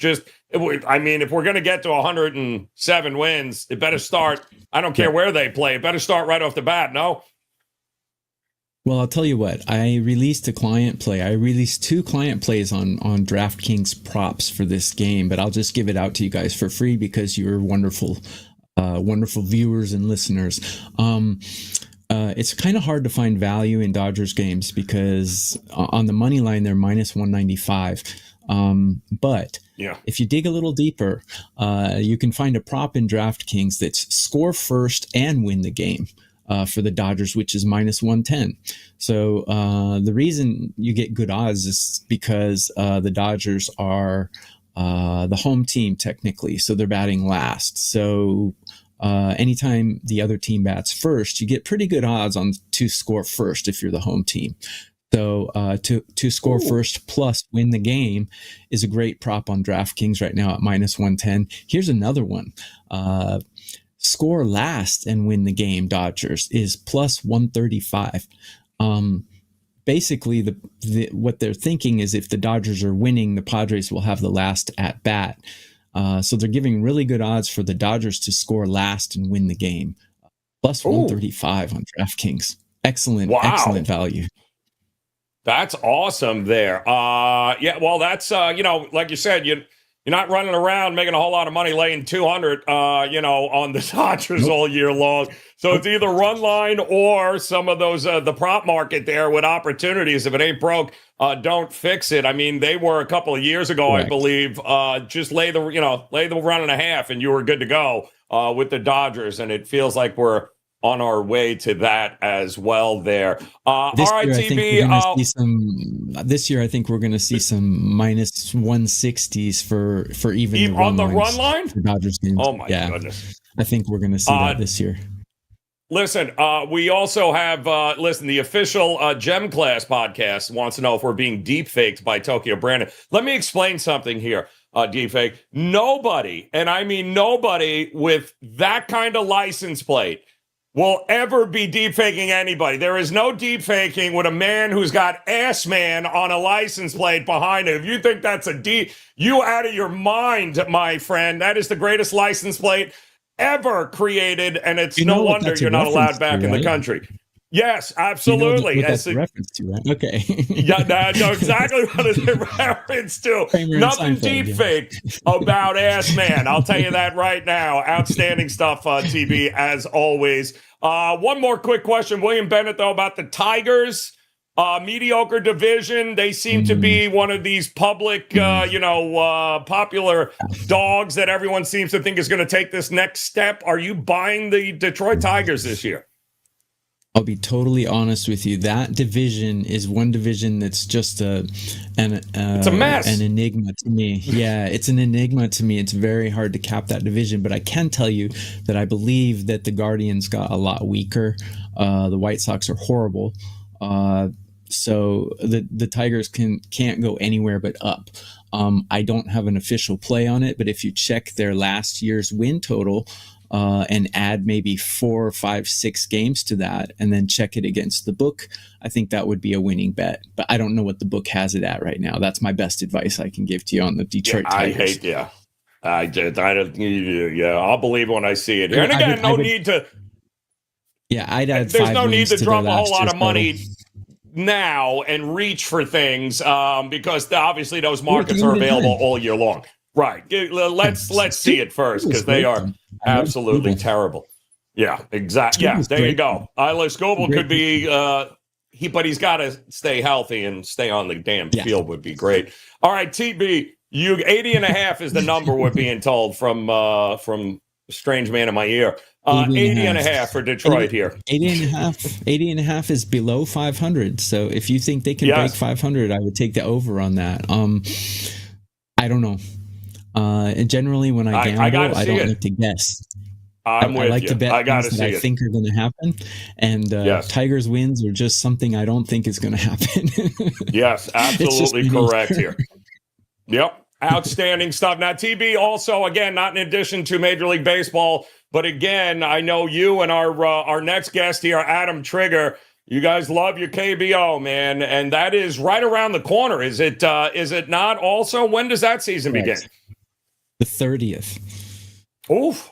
I mean, if we're going to get to 107 wins, it better start. I don't care where they play. It better start right off the bat. No. Well, I'll tell you what. I released a client play. I released 2 client plays on DraftKings props for this game, but I'll just give it out to you guys for free because you're wonderful, wonderful viewers and listeners. It's kind of hard to find value in Dodgers games because on the money line, they're minus 195. But if you dig a little deeper, you can find a prop in DraftKings that's score first and win the game for the Dodgers, which is minus 110. So the reason you get good odds is because the Dodgers are the home team technically, so they're batting last. So anytime the other team bats first, you get pretty good odds on to score first if you're the home team. So to score first plus win the game is a great prop on DraftKings right now at minus 110. Here's another one. Score last and win the game, Dodgers, is plus 135. Basically, what they're thinking is if the Dodgers are winning, the Padres will have the last at bat. So they're giving really good odds for the Dodgers to score last and win the game. Plus 135 on DraftKings. Excellent value. That's awesome there. Well, that's, like you said, You're not running around making a whole lot of money laying 200, on the Dodgers all year long. So it's either run line or some of those the prop market there with opportunities. If it ain't broke, don't fix it. I mean, they were a couple of years ago, Correct. I believe. Just lay the run and a half, and you were good to go with the Dodgers. And it feels like we're on our way to that as well there. All right, TB. This year, I think we're going to see some minus 160s for even the on the run line for Dodgers games. Oh my goodness! I think we're going to see that this year. Listen, we also have the official Gem Class podcast wants to know if we're being deep faked by Tokyo Brandon. Let me explain something here. Deep fake. Nobody, and I mean nobody, with that kind of license plate will ever be deep faking anybody. There is no deep faking with a man who's got ass man on a license plate behind him. If you think that's you out of your mind, my friend. That is the greatest license plate ever created, and it's no wonder you're not allowed back in the country. Yes, absolutely. You know what that's a reference to, right? Okay. Yeah, I know exactly what it's a reference to. Nothing deep faked about ass man. I'll tell you that right now. Outstanding stuff, TB, as always. One more quick question, William Bennett, though, about the Tigers. Mediocre division. They seem to be one of these public, popular dogs that everyone seems to think is going to take this next step. Are you buying the Detroit Tigers this year? I'll be totally honest with you. That division is one division that's just it's a mess. An enigma to me. Yeah, it's an enigma to me. It's very hard to cap that division, but I can tell you that I believe that the Guardians got a lot weaker. The White Sox are horrible. So the Tigers can't go anywhere but up. I don't have an official play on it, but if you check their last year's win total, and add maybe 4, 5, 6 games to that, and then check it against the book, I think that would be a winning bet. But I don't know what the book has it at right now. That's my best advice I can give to you on the Detroit Tigers. I don't. Yeah, I'll believe when I see it here. And again, need to. Yeah, I'd add. There's no need to drop a whole lot of money now and reach for things because obviously those markets are available all year long. Right. Let's see it first because they are absolutely terrible. Yeah, exactly. Yeah, there you go. Isla Scoble could be, but he's got to stay healthy and stay on the damn field would be great. All right, TB, 80.5 is the number we're being told from strange man in my ear. 80.5 for Detroit here. 80.5 is below 500. So if you think they can break 500, I would take the over on that. I don't know. And generally, when I gamble, I don't like to guess. I like to bet things that I think are going to happen. And Tigers wins are just something I don't think is going to happen. Yes, absolutely correct here. Yep, outstanding stuff. Now, TB also, again, not in addition to Major League Baseball, but again, I know you and our next guest here, Adam Trigger, you guys love your KBO, man, and that is right around the corner. Is it not also? When does that season begin? The 30th. Oof.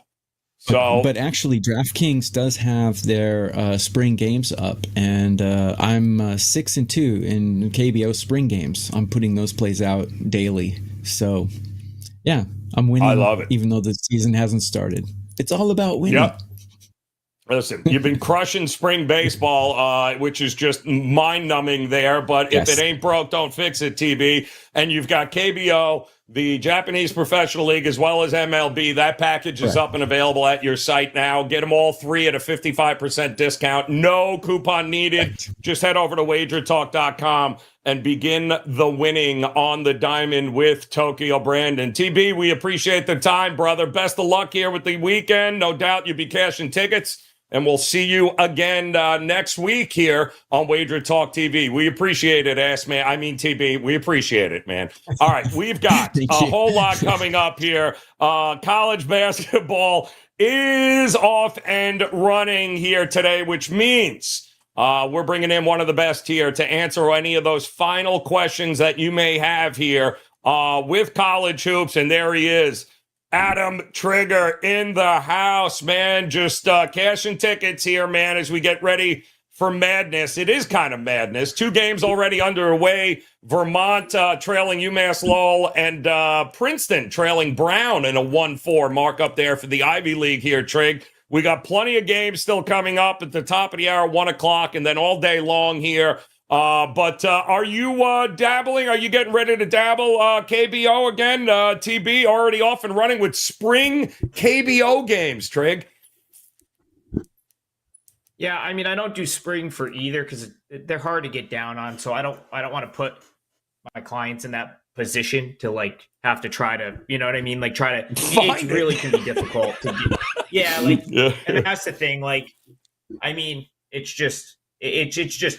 So, but actually, DraftKings does have their spring games up, and I'm 6-2 in KBO spring games. I'm putting those plays out daily. So, yeah, I'm winning. I love it, even though the season hasn't started. It's all about winning. Yep. Listen, you've been crushing spring baseball, which is just mind-numbing there. But if it ain't broke, don't fix it, TB. And you've got KBO, the Japanese Professional League, as well as MLB. That package is up and available at your site now. Get them all 3 at a 55% discount. No coupon needed. Just head over to WagerTalk.com and begin the winning on the diamond with Tokyo Brandon. TB, we appreciate the time, brother. Best of luck here with the weekend. No doubt you'll be cashing tickets. And we'll see you again next week here on Wager Talk TV. We appreciate it, TB. We appreciate it, man. All right, we've got a whole lot coming up here. College basketball is off and running here today, which means we're bringing in one of the best here to answer any of those final questions that you may have here with college hoops. And there he is. Adam Trigger in the house, man. Just cashing tickets here, man, as we get ready for madness. It is kind of madness. 2 games already underway. Vermont trailing UMass Lowell, and Princeton trailing Brown in a 1-4 markup there for the Ivy League here, Trig. We got plenty of games still coming up at the top of the hour, 1 o'clock, and then all day long here. But are you dabbling? Are you getting ready to dabble KBO again? TB already off and running with spring KBO games, Trig. Yeah, I mean, I don't do spring for either because they're hard to get down on. So I don't want to put my clients in that position to like have to try to, you know what I mean? Like try to, it's really can be difficult to do. Yeah, like, and that's the thing. Like, I mean, it's just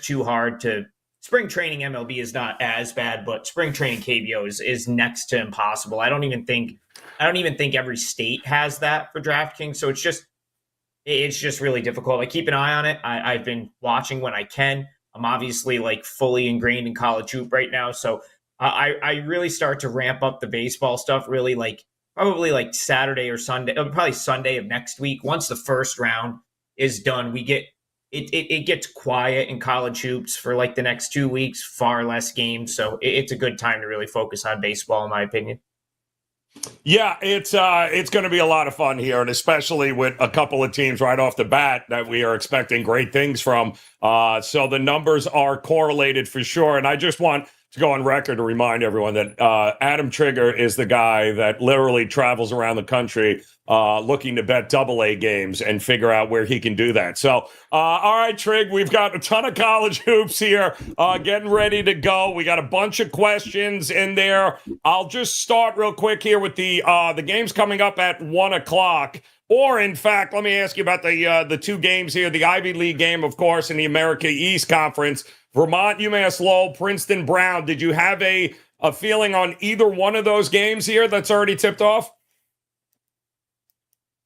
too hard to. Spring training MLB is not as bad, but spring training KBO is next to impossible. I don't even think every state has that for DraftKings. So it's just really difficult. I keep an eye on it. I've been watching when I can. I'm obviously like fully ingrained in college hoop right now. So I really start to ramp up the baseball stuff really like probably like Saturday or Sunday, probably Sunday of next week. Once the first round is done, we get it gets quiet in college hoops for like the next 2 weeks, far less games. So it's a good time to really focus on baseball, in my opinion. Yeah, it's going to be a lot of fun here, and especially with a couple of teams right off the bat that we are expecting great things from. So the numbers are correlated for sure, and I just want to go on record to remind everyone that Adam Trigger is the guy that literally travels around the country looking to bet AA games and figure out where he can do that. So, all right, Trig, we've got a ton of college hoops here getting ready to go. We got a bunch of questions in there. I'll just start real quick here with the games coming up at 1 o'clock. Or, in fact, let me ask you about the 2 games here. The Ivy League game, of course, in the America East Conference. Vermont, UMass Lowell, Princeton, Brown. Did you have a feeling on either one of those games here that's already tipped off?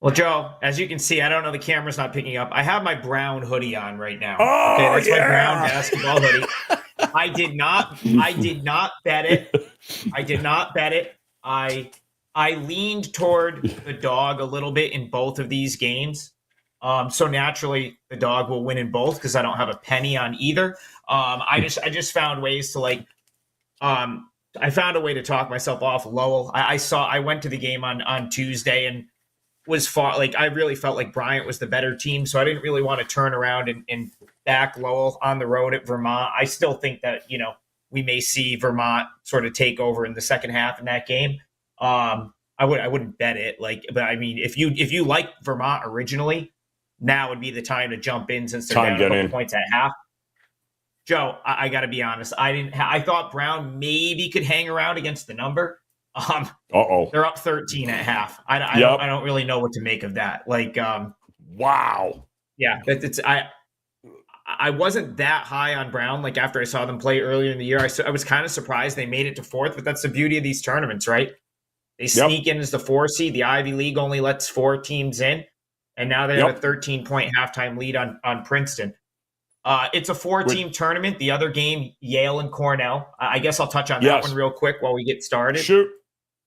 Well, Joe, as you can see, I don't know, the camera's not picking up. I have my Brown hoodie on right now. Oh, okay, that's yeah. my Brown basketball hoodie. I did not bet it. I did not bet it. I leaned toward the dog a little bit in both of these games. So naturally the dog will win in both because I don't have a penny on either. I just found ways to like, I found a way to talk myself off Lowell. I went to the game on Tuesday and was far, like, I really felt like Bryant was the better team. So I didn't really want to turn around and back Lowell on the road at Vermont. I still think that, we may see Vermont sort of take over in the second half in that game. I wouldn't bet it, but I mean, if you like Vermont originally, now would be the time to jump in since they're down a couple points at half. Joe, I got to be honest. I thought Brown maybe could hang around against the number. They're up 13 at half. I don't really know what to make of that. Wow. Yeah, I wasn't that high on Brown. Like after I saw them play earlier in the year, I was kind of surprised they made it to 4th. But that's the beauty of these tournaments, right? They sneak in as the 4 seed. The Ivy League only lets 4 teams in. And now they have a 13-point halftime lead on Princeton. It's a 4-team tournament. The other game, Yale and Cornell. I guess I'll touch on that one real quick while we get started. Shoot.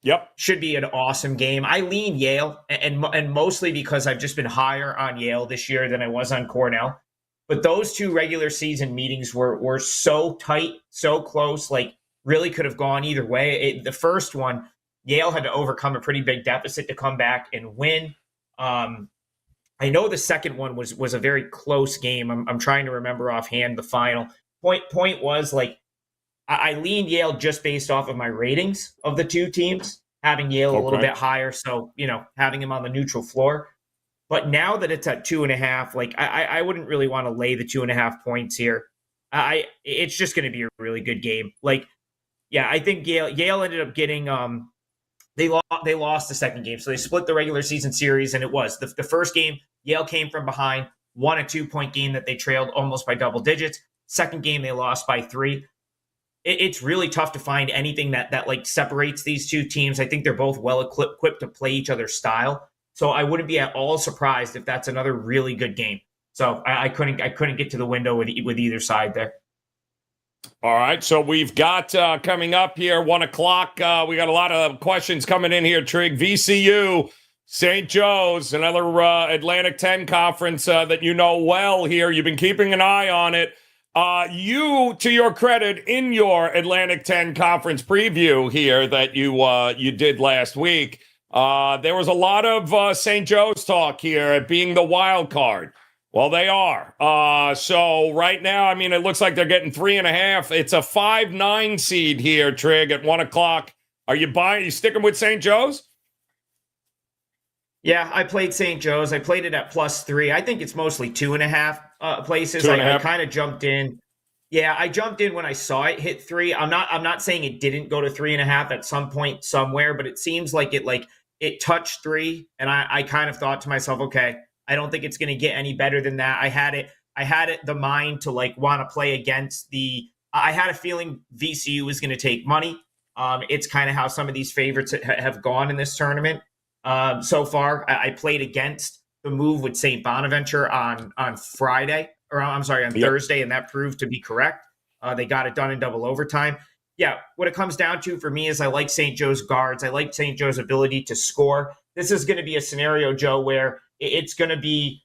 Yep. Should be an awesome game. I lean Yale, and mostly because I've just been higher on Yale this year than I was on Cornell. But those 2 regular season meetings were so tight, so close, like really could have gone either way. The first one, Yale had to overcome a pretty big deficit to come back and win. I know the second one was a very close game. I'm trying to remember offhand the final. Point was, like, I leaned Yale just based off of my ratings of the 2 teams, having Yale a little bit higher, so, having him on the neutral floor. But now that it's at 2.5, like, I wouldn't really want to lay the 2.5 points here. It's just going to be a really good game. Like, yeah, I think Yale ended up getting they lost the second game. So they split the regular season series, and it was the first game, Yale came from behind, won a 2-point game that they trailed almost by double digits. Second game, they lost by 3. It's really tough to find anything that like separates these 2 teams. I think they're both well equipped to play each other's style. So I wouldn't be at all surprised if that's another really good game. So I couldn't get to the window with either side there. All right, so we've got coming up here 1 o'clock. We got a lot of questions coming in here. Trig, VCU St. Joe's, another Atlantic 10 conference that you know well here. You've been keeping an eye on it. You, to your credit, in your Atlantic 10 conference preview here that you did last week, there was a lot of St. Joe's talk here being the wild card. Well, they are. So right now, I mean, it looks like they're getting 3.5. It's a 5-9 seed here, Trig, at 1 o'clock. Are you buying? Are you sticking with St. Joe's? Yeah, I played St. Joe's. I played it at +3. I think it's mostly 2.5 places. 2.5. I kind of jumped in. Yeah, I jumped in when I saw it hit 3. I'm not saying it didn't go to 3.5 at some point somewhere, but it seems like it touched 3, and I kind of thought to myself, okay, I don't think it's going to get any better than that. I had it the mind to want to play against I had a feeling VCU was going to take money. It's kind of how some of these favorites have gone in this tournament. So far, I played against the move with St. Bonaventure on Friday, or I'm sorry, on Thursday, and that proved to be correct. They got it done in double overtime. Yeah, what it comes down to for me is I like St. Joe's guards. I like St. Joe's ability to score. This is going to be a scenario, Joe, where it's going to be,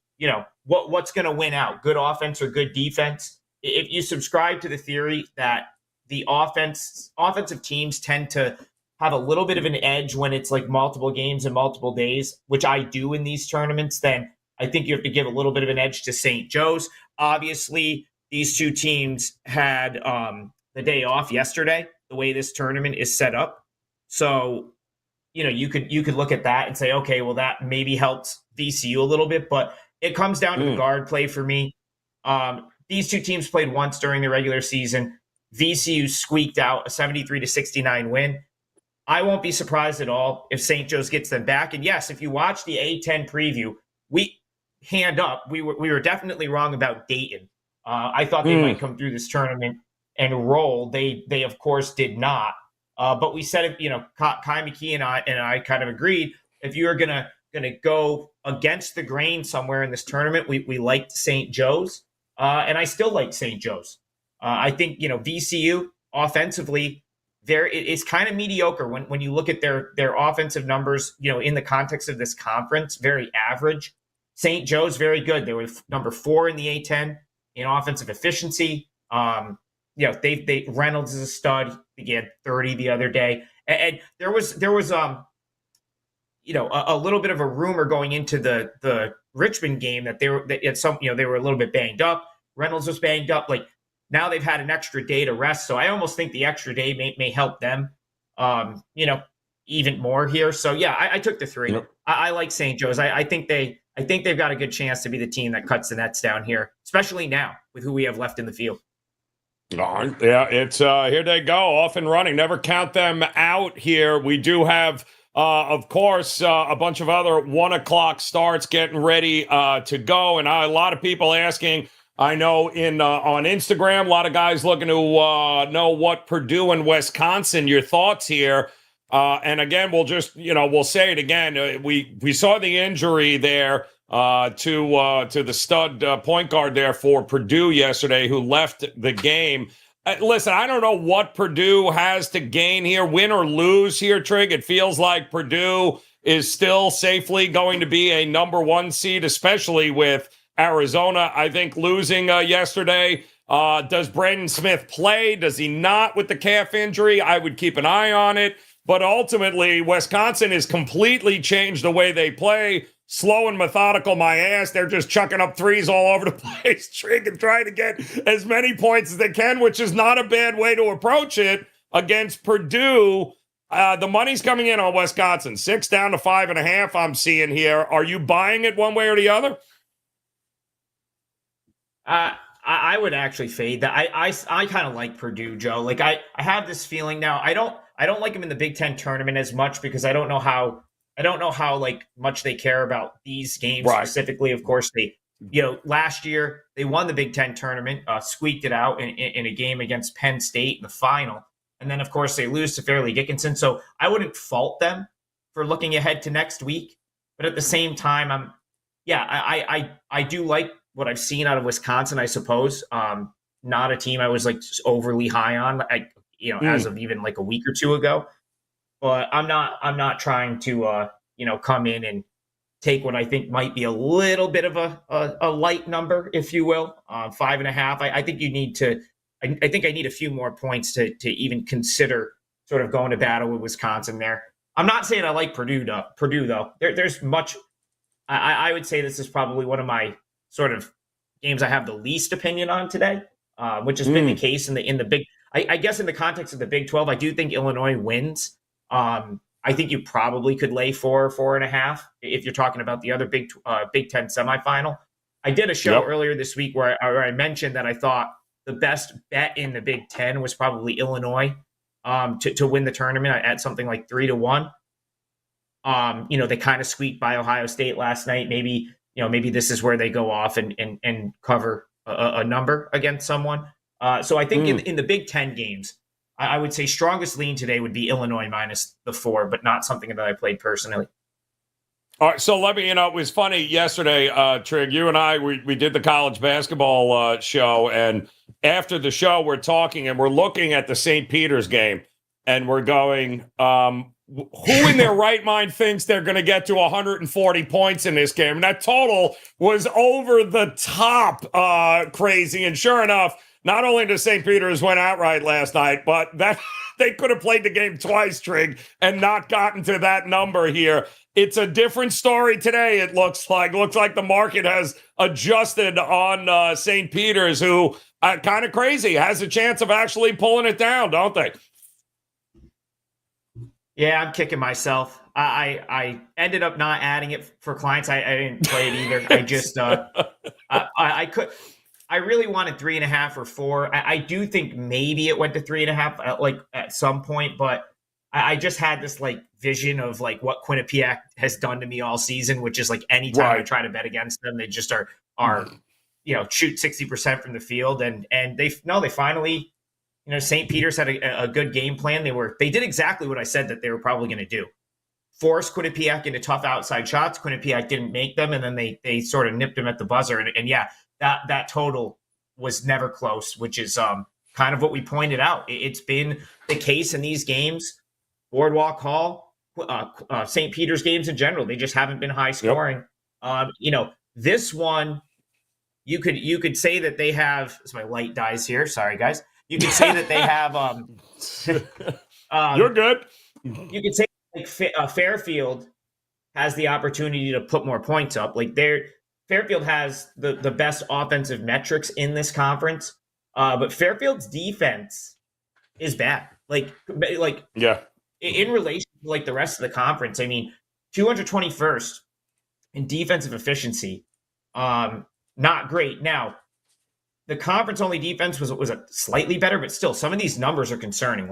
what's going to win out, good offense or good defense. If you subscribe to the theory that the offensive teams tend to have a little bit of an edge when it's multiple games and multiple days, which I do in these tournaments, then I think you have to give a little bit of an edge to St. Joe's. Obviously, these two teams had the day off yesterday, the way this tournament is set up. So, you could look at that and say, okay, well, that maybe helps VCU a little bit, but it comes down to the guard play for me. These two teams played once during the regular season. VCU squeaked out a 73-69 win. I won't be surprised at all if St. Joe's gets them back. And yes, if you watch the A10 preview, we were definitely wrong about Dayton. I thought they might come through this tournament and roll. They of course did not. But we said, Kai McKee and I kind of agreed, if you are gonna go against the grain somewhere in this tournament, we liked St. Joe's, and I still like St. Joe's. I think VCU offensively, it's kind of mediocre when you look at their offensive numbers. In the context of this conference, very average. St. Joe's very good. They were number 4 in the A10 in offensive efficiency. Reynolds is a stud. He had 30 the other day, and there was a little bit of a rumor going into the Richmond game that they were a little bit banged up. Reynolds was banged up. Now they've had an extra day to rest, so I almost think the extra day may help them, even more here. So yeah, I took the 3. Yep. I like St. Joe's. I think they've got a good chance to be the team that cuts the nets down here, especially now with who we have left in the field. Yeah, it's here they go, off and running. Never count them out here. We do have, of course, a bunch of other 1 o'clock starts getting ready to go, and a lot of people asking. I know on Instagram, a lot of guys looking to know what Purdue and Wisconsin, your thoughts here. And again, we'll just, we'll say it again. We saw the injury there to the stud point guard there for Purdue yesterday, who left the game. Listen, I don't know what Purdue has to gain here, win or lose here, Trig. It feels like Purdue is still safely going to be a number 1 seed, especially with Arizona, I think, losing yesterday. Does Braden Smith play? Does he not with the calf injury? I would keep an eye on it. But ultimately, Wisconsin has completely changed the way they play. Slow and methodical, my ass. They're just chucking up threes all over the place, Trig, and trying to get as many points as they can, which is not a bad way to approach it against Purdue. The money's coming in on Wisconsin. 6 down to 5.5 I'm seeing here. Are you buying it one way or the other? I would actually fade that. I kind of like Purdue, Joe. I have this feeling now. I don't like them in the Big Ten tournament as much because I don't know how much they care about these games specifically. Of course, they last year they won the Big Ten tournament, squeaked it out in a game against Penn State in the final, and then of course they lose to Fairleigh Dickinson. So I wouldn't fault them for looking ahead to next week, but at the same time, I do like what I've seen out of Wisconsin, I suppose. Not a team I was overly high on, as of even a week or two ago. But I'm not trying to come in take what I think might be a little bit of a light number, if you will, 5.5. I think you need to. I think I need a few more points to even consider sort of going to battle with Wisconsin there. I'm not saying I like Purdue though. There's much. I would say this is probably one of my sort of games I have the least opinion on today, which has been the case in the big. I guess in the context of the Big 12, I do think Illinois wins. I think you probably could lay 4.5 if you're talking about the other Big Ten semifinal. I did a show earlier this week where I mentioned that I thought the best bet in the Big Ten was probably Illinois to win the tournament at something like 3-1. They kind of squeaked by Ohio State last night. Maybe this is where they go off and cover a number against someone. So I think in the Big Ten games, I would say strongest lean today would be Illinois minus the 4, but not something that I played personally. All right, so let me, it was funny yesterday, Trig, you and I, we did the college basketball show, and after the show, we're talking and we're looking at the St. Peter's game, and we're going, who in their right mind thinks they're going to get to 140 points in this game? And that total was over the top crazy, and sure enough, not only did St. Peter's win outright last night, but that they could have played the game twice, Trig, and not gotten to that number here. It's a different story today, it looks like. Looks like the market has adjusted on St. Peter's, who, kind of crazy, has a chance of actually pulling it down, don't they? Yeah, I'm kicking myself. I ended up not adding it for clients. I didn't play it either. I just I really wanted 3.5 or 4. I do think maybe it went to 3.5 at some point, but I just had this vision of what Quinnipiac has done to me all season, which is anytime I try to bet against them, they just are shoot 60% from the field, and they finally, St. Peter's had a good game plan. They did exactly what I said that they were probably going to do. Force Quinnipiac into tough outside shots. Quinnipiac didn't make them, and then they sort of nipped them at the buzzer. And yeah, that total was never close, which is kind of what we pointed out. It's been the case in these games, Boardwalk Hall, St. Peter's games in general. They just haven't been high scoring. This one, you could say that they have. As my light dies here, sorry guys. You could say that they have. You're good. You could say Fairfield has the opportunity to put more points up. Fairfield has the best offensive metrics in this conference, but Fairfield's defense is bad. In relation to the rest of the conference. I mean, 221st in defensive efficiency, not great. Now, the conference-only defense was a slightly better, but still, some of these numbers are concerning.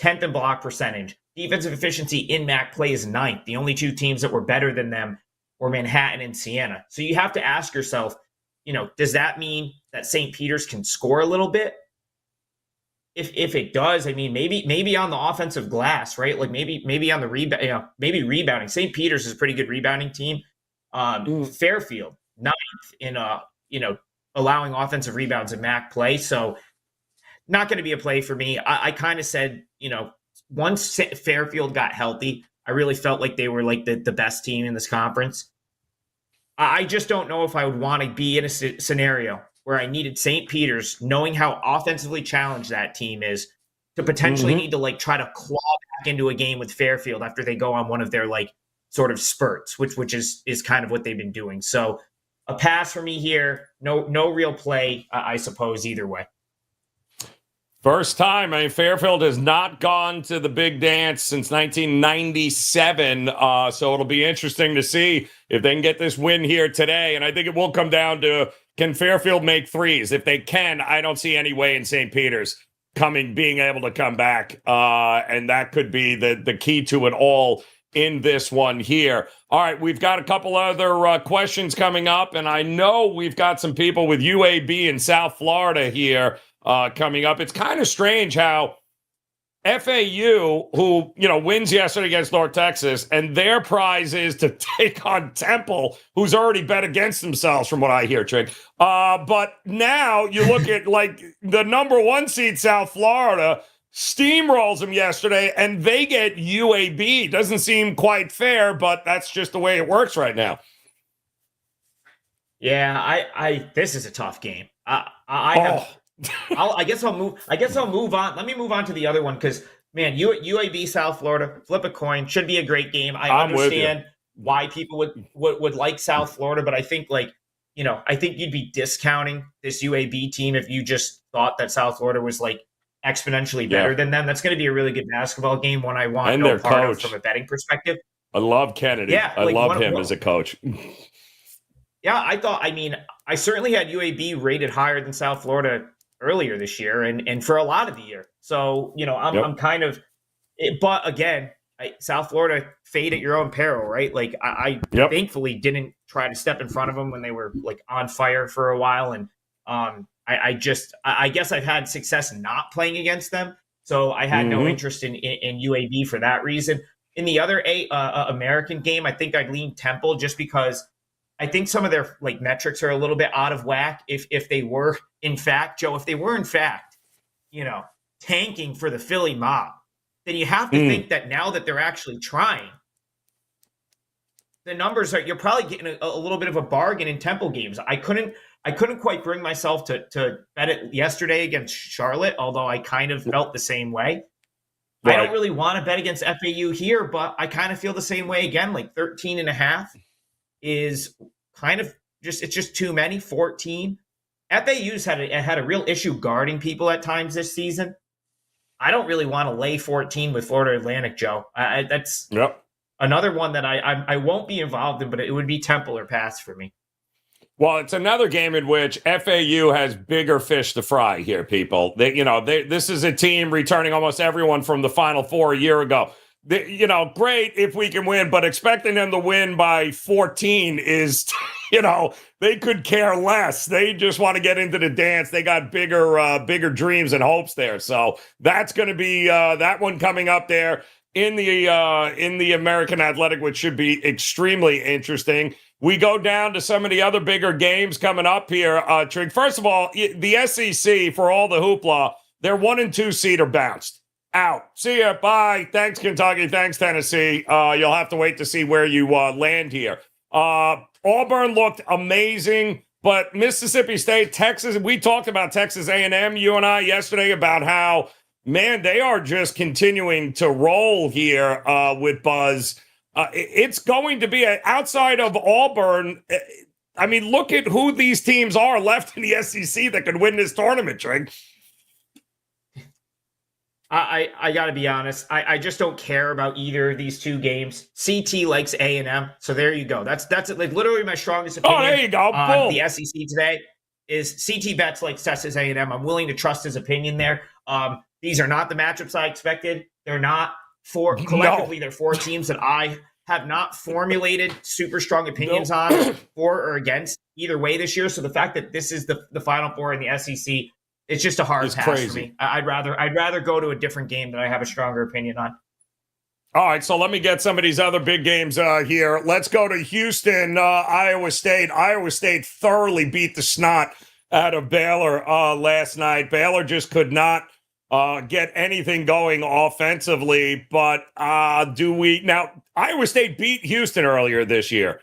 10th in block percentage, defensive efficiency in MAC play is 9th. The only two teams that were better than them were Manhattan and Siena. So you have to ask yourself, does that mean that St. Peter's can score a little bit? If it does, I mean, maybe on the offensive glass, right? Maybe on the rebound, maybe rebounding. St. Peter's is a pretty good rebounding team. Fairfield, 9th in allowing offensive rebounds in MAC play. So not going to be a play for me. I kind of said, once Fairfield got healthy, I really felt like they were the best team in this conference. I just don't know if I would want to be in a scenario where I needed St. Peter's, knowing how offensively challenged that team is, to potentially need to try to claw back into a game with Fairfield after they go on one of their sort of spurts, which is kind of what they've been doing. So a pass for me here. No real play, I suppose, either way. First time. Fairfield has not gone to the big dance since 1997. So it'll be interesting to see if they can get this win here today. And I think it will come down to, can Fairfield make threes? If they can, I don't see any way in St. Peter's being able to come back. And that could be the key to it all in this one here. All right, we've got a couple other questions coming up. And I know we've got some people with UAB in South Florida here coming up. It's kind of strange how FAU, who, wins yesterday against North Texas, and their prize is to take on Temple, who's already bet against themselves from what I hear, Trick. But now you look at the number 1 seed, South Florida, steamrolls them yesterday, and they get UAB. Doesn't seem quite fair, but that's just the way it works right now. Yeah, I this is a tough game. I guess I'll move on. Let me move on to the other one because, man, UAB South Florida, flip a coin, should be a great game. I understand why people would like South Florida, but I think I think you'd be discounting this UAB team if you just thought that South Florida was like exponentially better than them. That's going to be a really good basketball game, one I want no part of from a betting perspective. I love Kennedy. Yeah, I love him as a coach. Yeah, I certainly had UAB rated higher than South Florida earlier this year and for a lot of the year. So, I'm kind of, but again, South Florida, fade at your own peril, right? Like I thankfully didn't try to step in front of them when they were like on fire for a while. And I guess I've had success not playing against them. So I had no interest in UAB for that reason. In the other American game, I think I'd lean Temple just because I think some of their like metrics are a little bit out of whack. If they were in fact, Joe, tanking for the Philly mob, then you have to think that now that they're actually trying, the numbers you're probably getting a little bit of a bargain in Temple games. I couldn't quite bring myself to bet it yesterday against Charlotte, although I kind of felt the same way. Right. I don't really want to bet against FAU here, but I kind of feel the same way again. Like 13.5 is kind of it's just too many. 14. FAU's had a real issue guarding people at times this season. I don't really want to lay 14 with Florida Atlantic, Joe. That's another one that I won't be involved in, but it would be Temple or pass for me. Well, it's another game in which FAU has bigger fish to fry here, people. This is a team returning almost everyone from the Final Four a year ago. Great if we can win, but expecting them to win by 14 is, they could care less. They just want to get into the dance. They got bigger dreams and hopes there. So that's going to be that one coming up there in the American Athletic, which should be extremely interesting. We go down to some of the other bigger games coming up here, Trig. First of all, the SEC, for all the hoopla, their 1 and 2 seed are bounced. Out. See ya. Bye. Thanks, Kentucky. Thanks, Tennessee. You'll have to wait to see where you land here. Auburn looked amazing, but Mississippi State, Texas, we talked about Texas A&M, you and I, yesterday, about how, man, they are just continuing to roll here with buzz. It's going to be outside of Auburn. I mean, look at who these teams are left in the SEC that could win this tournament, Trig. I got to be honest. I just don't care about either of these two games. CT likes A&M, so there you go. That's like literally my strongest opinion. Oh, there you go. On the SEC today is CT bets like Texas A&M. I'm willing to trust his opinion there. These are not the matchups I expected. They're not collectively. They're 4 teams that I have not formulated super strong opinions on for or against either way this year. So the fact that this is the Final Four in the SEC. It's just a hard pass for me. I'd rather go to a different game that I have a stronger opinion on. All right, so let me get some of these other big games here. Let's go to Houston, Iowa State. Iowa State thoroughly beat the snot out of Baylor last night. Baylor just could not get anything going offensively. But now Iowa State beat Houston earlier this year.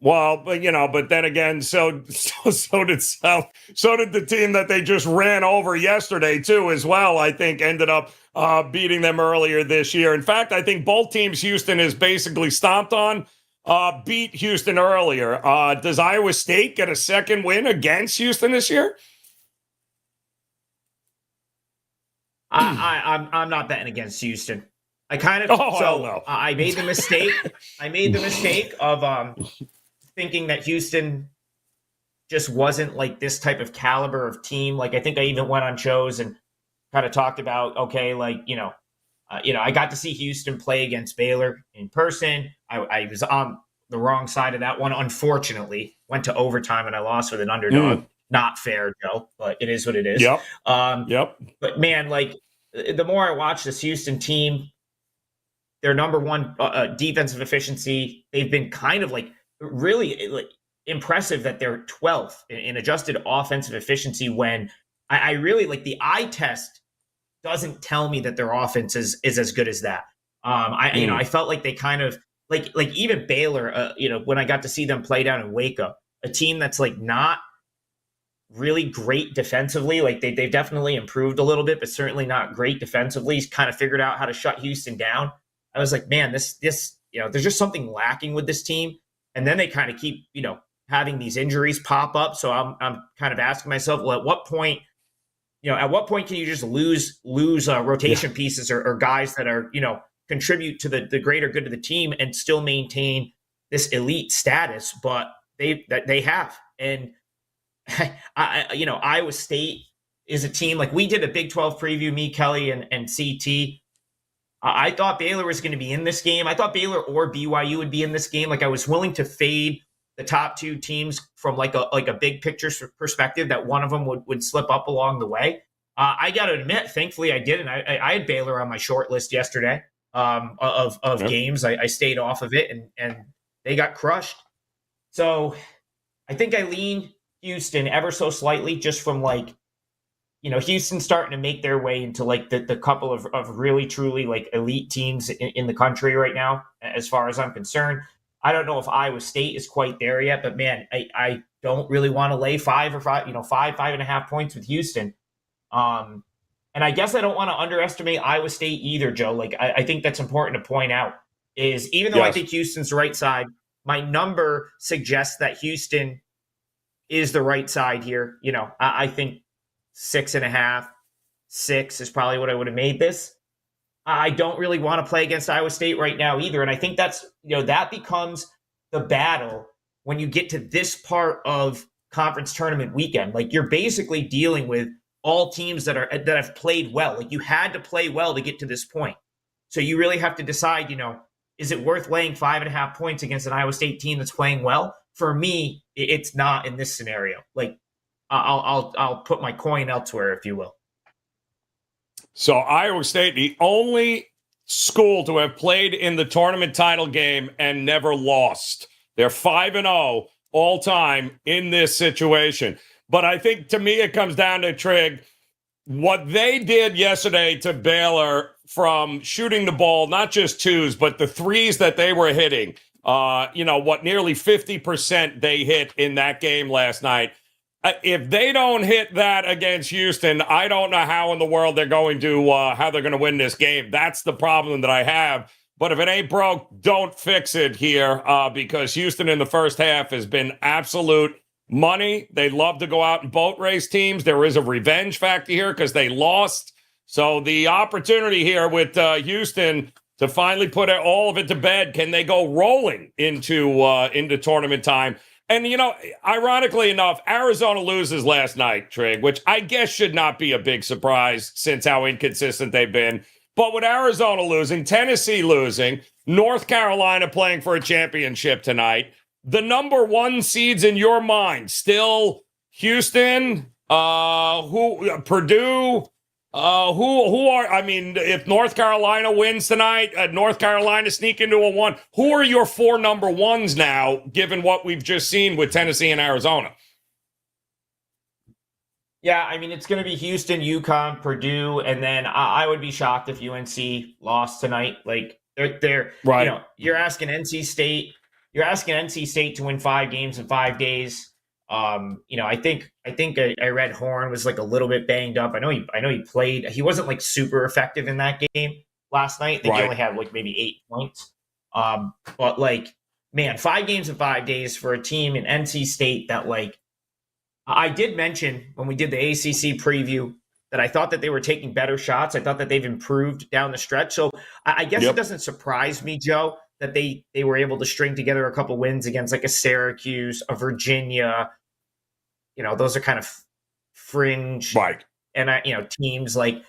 Well, but then again, so did the team that they just ran over yesterday too, as well. I think ended up beating them earlier this year. In fact, I think both teams Houston has basically stomped on beat Houston earlier. Does Iowa State get a second win against Houston this year? I'm not betting against Houston. I kind of no. I made the mistake. Of thinking that Houston just wasn't like this type of caliber of team. Like I think I even went on shows and kind of talked about, okay, like, I got to see Houston play against Baylor in person. I was on the wrong side of that one. Unfortunately, went to overtime and I lost with an underdog. Not fair, Joe, but it is what it is. Yep. But man, like the more I watch this Houston team, their number one defensive efficiency, they've been kind of like really like impressive that they're 12th in adjusted offensive efficiency when I really like the eye test doesn't tell me that their offense is as good as that. I felt like they kind of like even Baylor, when I got to see them play down in Waco, a team that's like not really great defensively. Like they've definitely improved a little bit, but certainly not great defensively. He's kind of figured out how to shut Houston down. I was like, man, this there's just something lacking with this team. And then they kind of keep, having these injuries pop up. So I'm kind of asking myself, well, at what point can you just lose rotation pieces or guys that are, contribute to the greater good of the team and still maintain this elite status? But they have. And Iowa State is a team, like we did a Big 12 preview, me, Kelly, and CT. I thought Baylor was going to be in this game. I thought Baylor or BYU would be in this game. Like I was willing to fade the top two teams from like a big picture perspective, that one of them would slip up along the way. I got to admit, thankfully I didn't. I had Baylor on my short list yesterday of games. I stayed off of it and they got crushed. So I think I lean Houston ever so slightly, just from Houston starting to make their way into like the couple of really truly like elite teams in the country right now, as far as I'm concerned. I don't know if Iowa State is quite there yet, but man, I don't really want to lay 5.5 points with Houston. And I guess I don't want to underestimate Iowa State either, Joe. Like I think that's important to point out, is even though I think Houston's the right side, my number suggests that Houston is the right side here. I think 6.5, 6 is probably what I would have made this. I don't really want to play against Iowa State right now either. And I think that's, that becomes the battle when you get to this part of conference tournament weekend. Like you're basically dealing with all teams that have played well. Like you had to play well to get to this point. So you really have to decide, is it worth laying 5.5 points against an Iowa State team that's playing well? For me, it's not in this scenario. Like I'll put my coin elsewhere, if you will. So Iowa State, the only school to have played in the tournament title game and never lost. They're 5-0 all time in this situation. But I think to me it comes down to Trig, what they did yesterday to Baylor from shooting the ball, not just twos, but the threes that they were hitting. Nearly 50% they hit in that game last night. If they don't hit that against Houston, I don't know how in the world they're going to win this game. That's the problem that I have. But if it ain't broke, don't fix it here, because Houston in the first half has been absolute money. They love to go out and boat race teams. There is a revenge factor here because they lost. So the opportunity here with Houston to finally put all of it to bed. Can they go rolling into tournament time? And, ironically enough, Arizona loses last night, Trig, which I guess should not be a big surprise since how inconsistent they've been. But with Arizona losing, Tennessee losing, North Carolina playing for a championship tonight, the number one seeds in your mind still Houston, Purdue, if North Carolina wins tonight, North Carolina sneak into a 1, who are your 4 number ones now, given what we've just seen with Tennessee and Arizona? Yeah, it's going to be Houston, UConn, Purdue, and then I would be shocked if UNC lost tonight. Like they're right. You're asking NC State to win 5 games in 5 days. I think I read Horn was like a little bit banged up. I know he played. He wasn't like super effective in that game last night. I think he only had like maybe 8 points. But like, man, 5 games in 5 days for a team in NC State that, like, I did mention when we did the ACC preview that I thought that they were taking better shots. I thought that they've improved down the stretch. So I guess it doesn't surprise me, Joe, that they were able to string together a couple wins against like a Syracuse, a Virginia. Those are kind of fringe, right? And teams like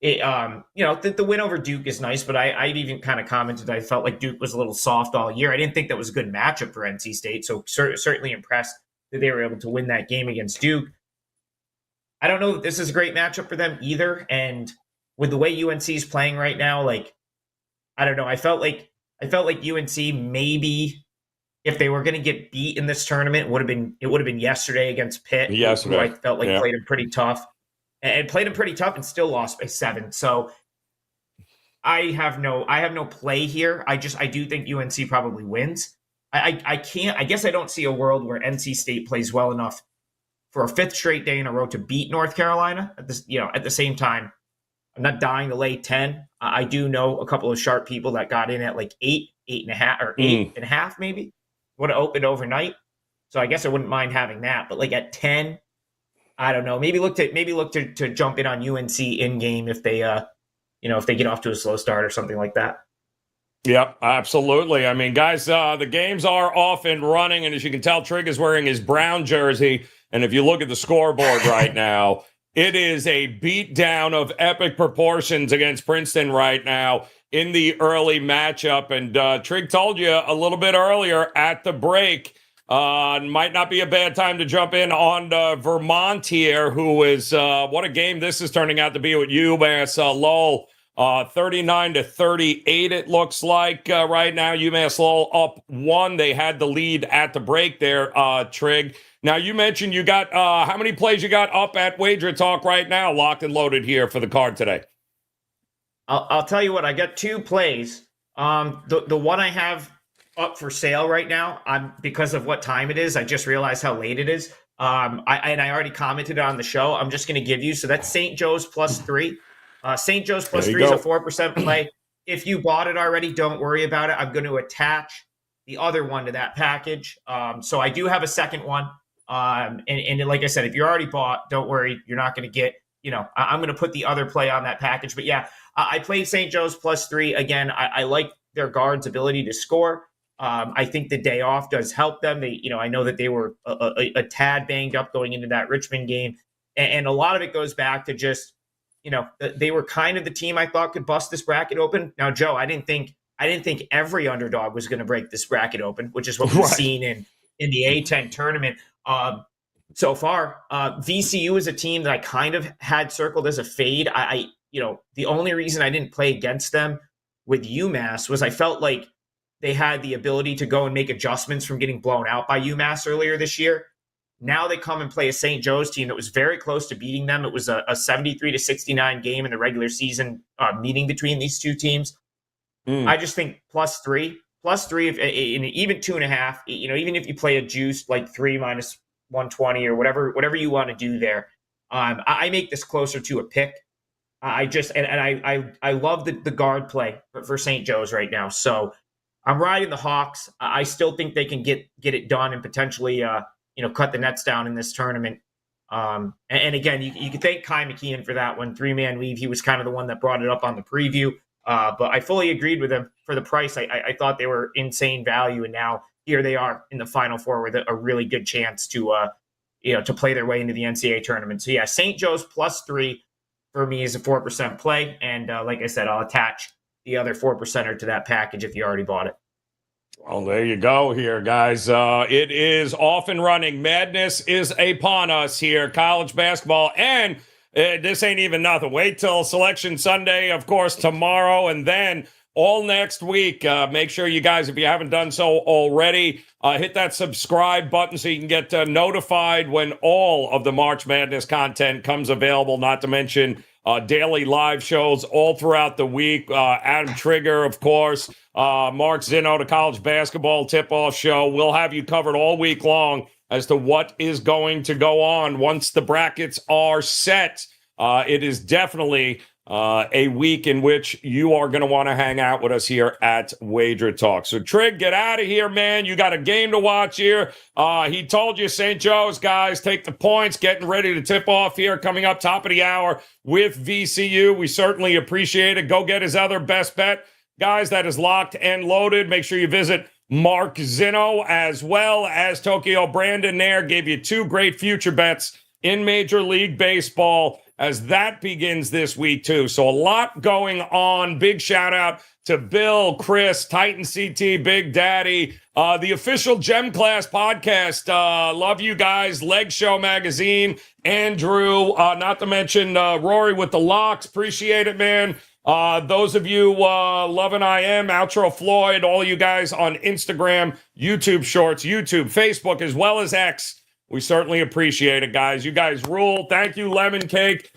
it. The win over Duke is nice, but I've even kind of commented I felt like Duke was a little soft all year. I didn't think that was a good matchup for NC State, so certainly impressed that they were able to win that game against Duke. I don't know that this is a great matchup for them either, and with the way UNC is playing right now, like I don't know. I felt like UNC maybe, if they were going to get beat in this tournament, it would have been yesterday against Pitt, who I felt like played them pretty tough. and played them pretty tough and still lost by 7. So I have no play here. I do think UNC probably wins. I guess I don't see a world where NC State plays well enough for a 5th straight day in a row to beat North Carolina. At the same time, I'm not dying to lay 10. I do know a couple of sharp people that got in at like 8, 8.5, or 8.5 maybe. Would have opened overnight. So I guess I wouldn't mind having that. But like at 10, I don't know. Maybe look to jump in on UNC in game if they if they get off to a slow start or something like that. Yep, absolutely. I mean, guys, the games are off and running, and as you can tell, Trig is wearing his brown jersey. And if you look at the scoreboard right now, it is a beatdown of epic proportions against Princeton right now in the early matchup. And Trig told you a little bit earlier at the break, might not be a bad time to jump in on Vermont here, who is, what a game this is turning out to be with UMass Lowell. 39-38, it looks like right now. UMass Lowell up 1. They had the lead at the break there, Trig. Now, you mentioned you got, how many plays you got up at WagerTalk right now, locked and loaded here for the card today? I'll tell you what, I got 2 plays. The one I have up for sale right now, because of what time it is, I just realized how late it is. I already commented on the show. I'm just going to give you, so that's St. Joe's +3. St. Joe's +3 is a 4% play. If you bought it already, don't worry about it. I'm going to attach the other one to that package. So I do have a second one. And like I said, if you're already bought, don't worry. You're not going to get, I'm going to put the other play on that package. But yeah, I played St. Joe's +3. Again, I like their guards' ability to score. I think the day off does help them. I know that they were a tad banged up going into that Richmond game. And a lot of it goes back to just, they were kind of the team I thought could bust this bracket open. Now, Joe, I didn't think every underdog was going to break this bracket open, which is what we've seen in the A10 tournament so far. VCU is a team that I kind of had circled as a fade. The only reason I didn't play against them with UMass was I felt like they had the ability to go and make adjustments from getting blown out by UMass earlier this year. Now they come and play a St. Joe's team that was very close to beating them. It was a 73-69 game in the regular season meeting between these two teams. I just think +3, if even 2.5, even if you play a juice like 3 minus 120 or whatever you want to do there, I make this closer to a pick. I love the guard play for St. Joe's right now. So I'm riding the Hawks. I still think they can get it done and potentially cut the nets down in this tournament. And again, you can thank Kai McKeon for that one. 3-man leave. He was kind of the one that brought it up on the preview. But I fully agreed with him for the price. I thought they were insane value. And now here they are in the Final Four with a really good chance to play their way into the NCAA tournament. So yeah, St. Joe's +3 for me is a 4% play. And like I said, I'll attach the other 4%er to that package if you already bought it. Well, there you go here, guys. It is off and running. Madness is upon us here. College basketball. And this ain't even nothing. Wait till Selection Sunday, of course, tomorrow. And then all next week. Make sure you guys, if you haven't done so already, hit that subscribe button so you can get notified when all of the March Madness content comes available, not to mention daily live shows all throughout the week. Adam Trigger, of course, Mark Zinno, the college basketball tip-off show. We'll have you covered all week long as to what is going to go on once the brackets are set. It is definitely a week in which you are going to want to hang out with us here at WagerTalk. So, Trig, get out of here, man. You got a game to watch here. He told you, St. Joe's, guys, take the points, getting ready to tip off here, coming up top of the hour with VCU. We certainly appreciate it. Go get his other best bet. Guys, that is locked and loaded. Make sure you visit Mark Zinno as well as Tokyo Brandon there. Gave you two great future bets in Major League Baseball as that begins this week, too. So a lot going on. Big shout out to Bill, Chris, Titan CT, Big Daddy, the official Gem Class podcast. Love you guys. Leg Show Magazine, Andrew, not to mention Rory with the locks. Appreciate it, man. Those of you loving IM, Outro Floyd, all you guys on Instagram, YouTube Shorts, YouTube, Facebook, as well as X. We certainly appreciate it, guys. You guys rule. Thank you, Lemon Cake.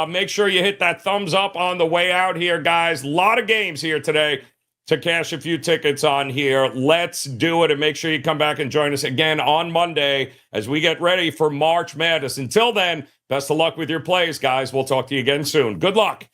Make sure you hit that thumbs up on the way out here, guys. A lot of games here today to cash a few tickets on here. Let's do it, and make sure you come back and join us again on Monday as we get ready for March Madness. Until then, best of luck with your plays, guys. We'll talk to you again soon. Good luck.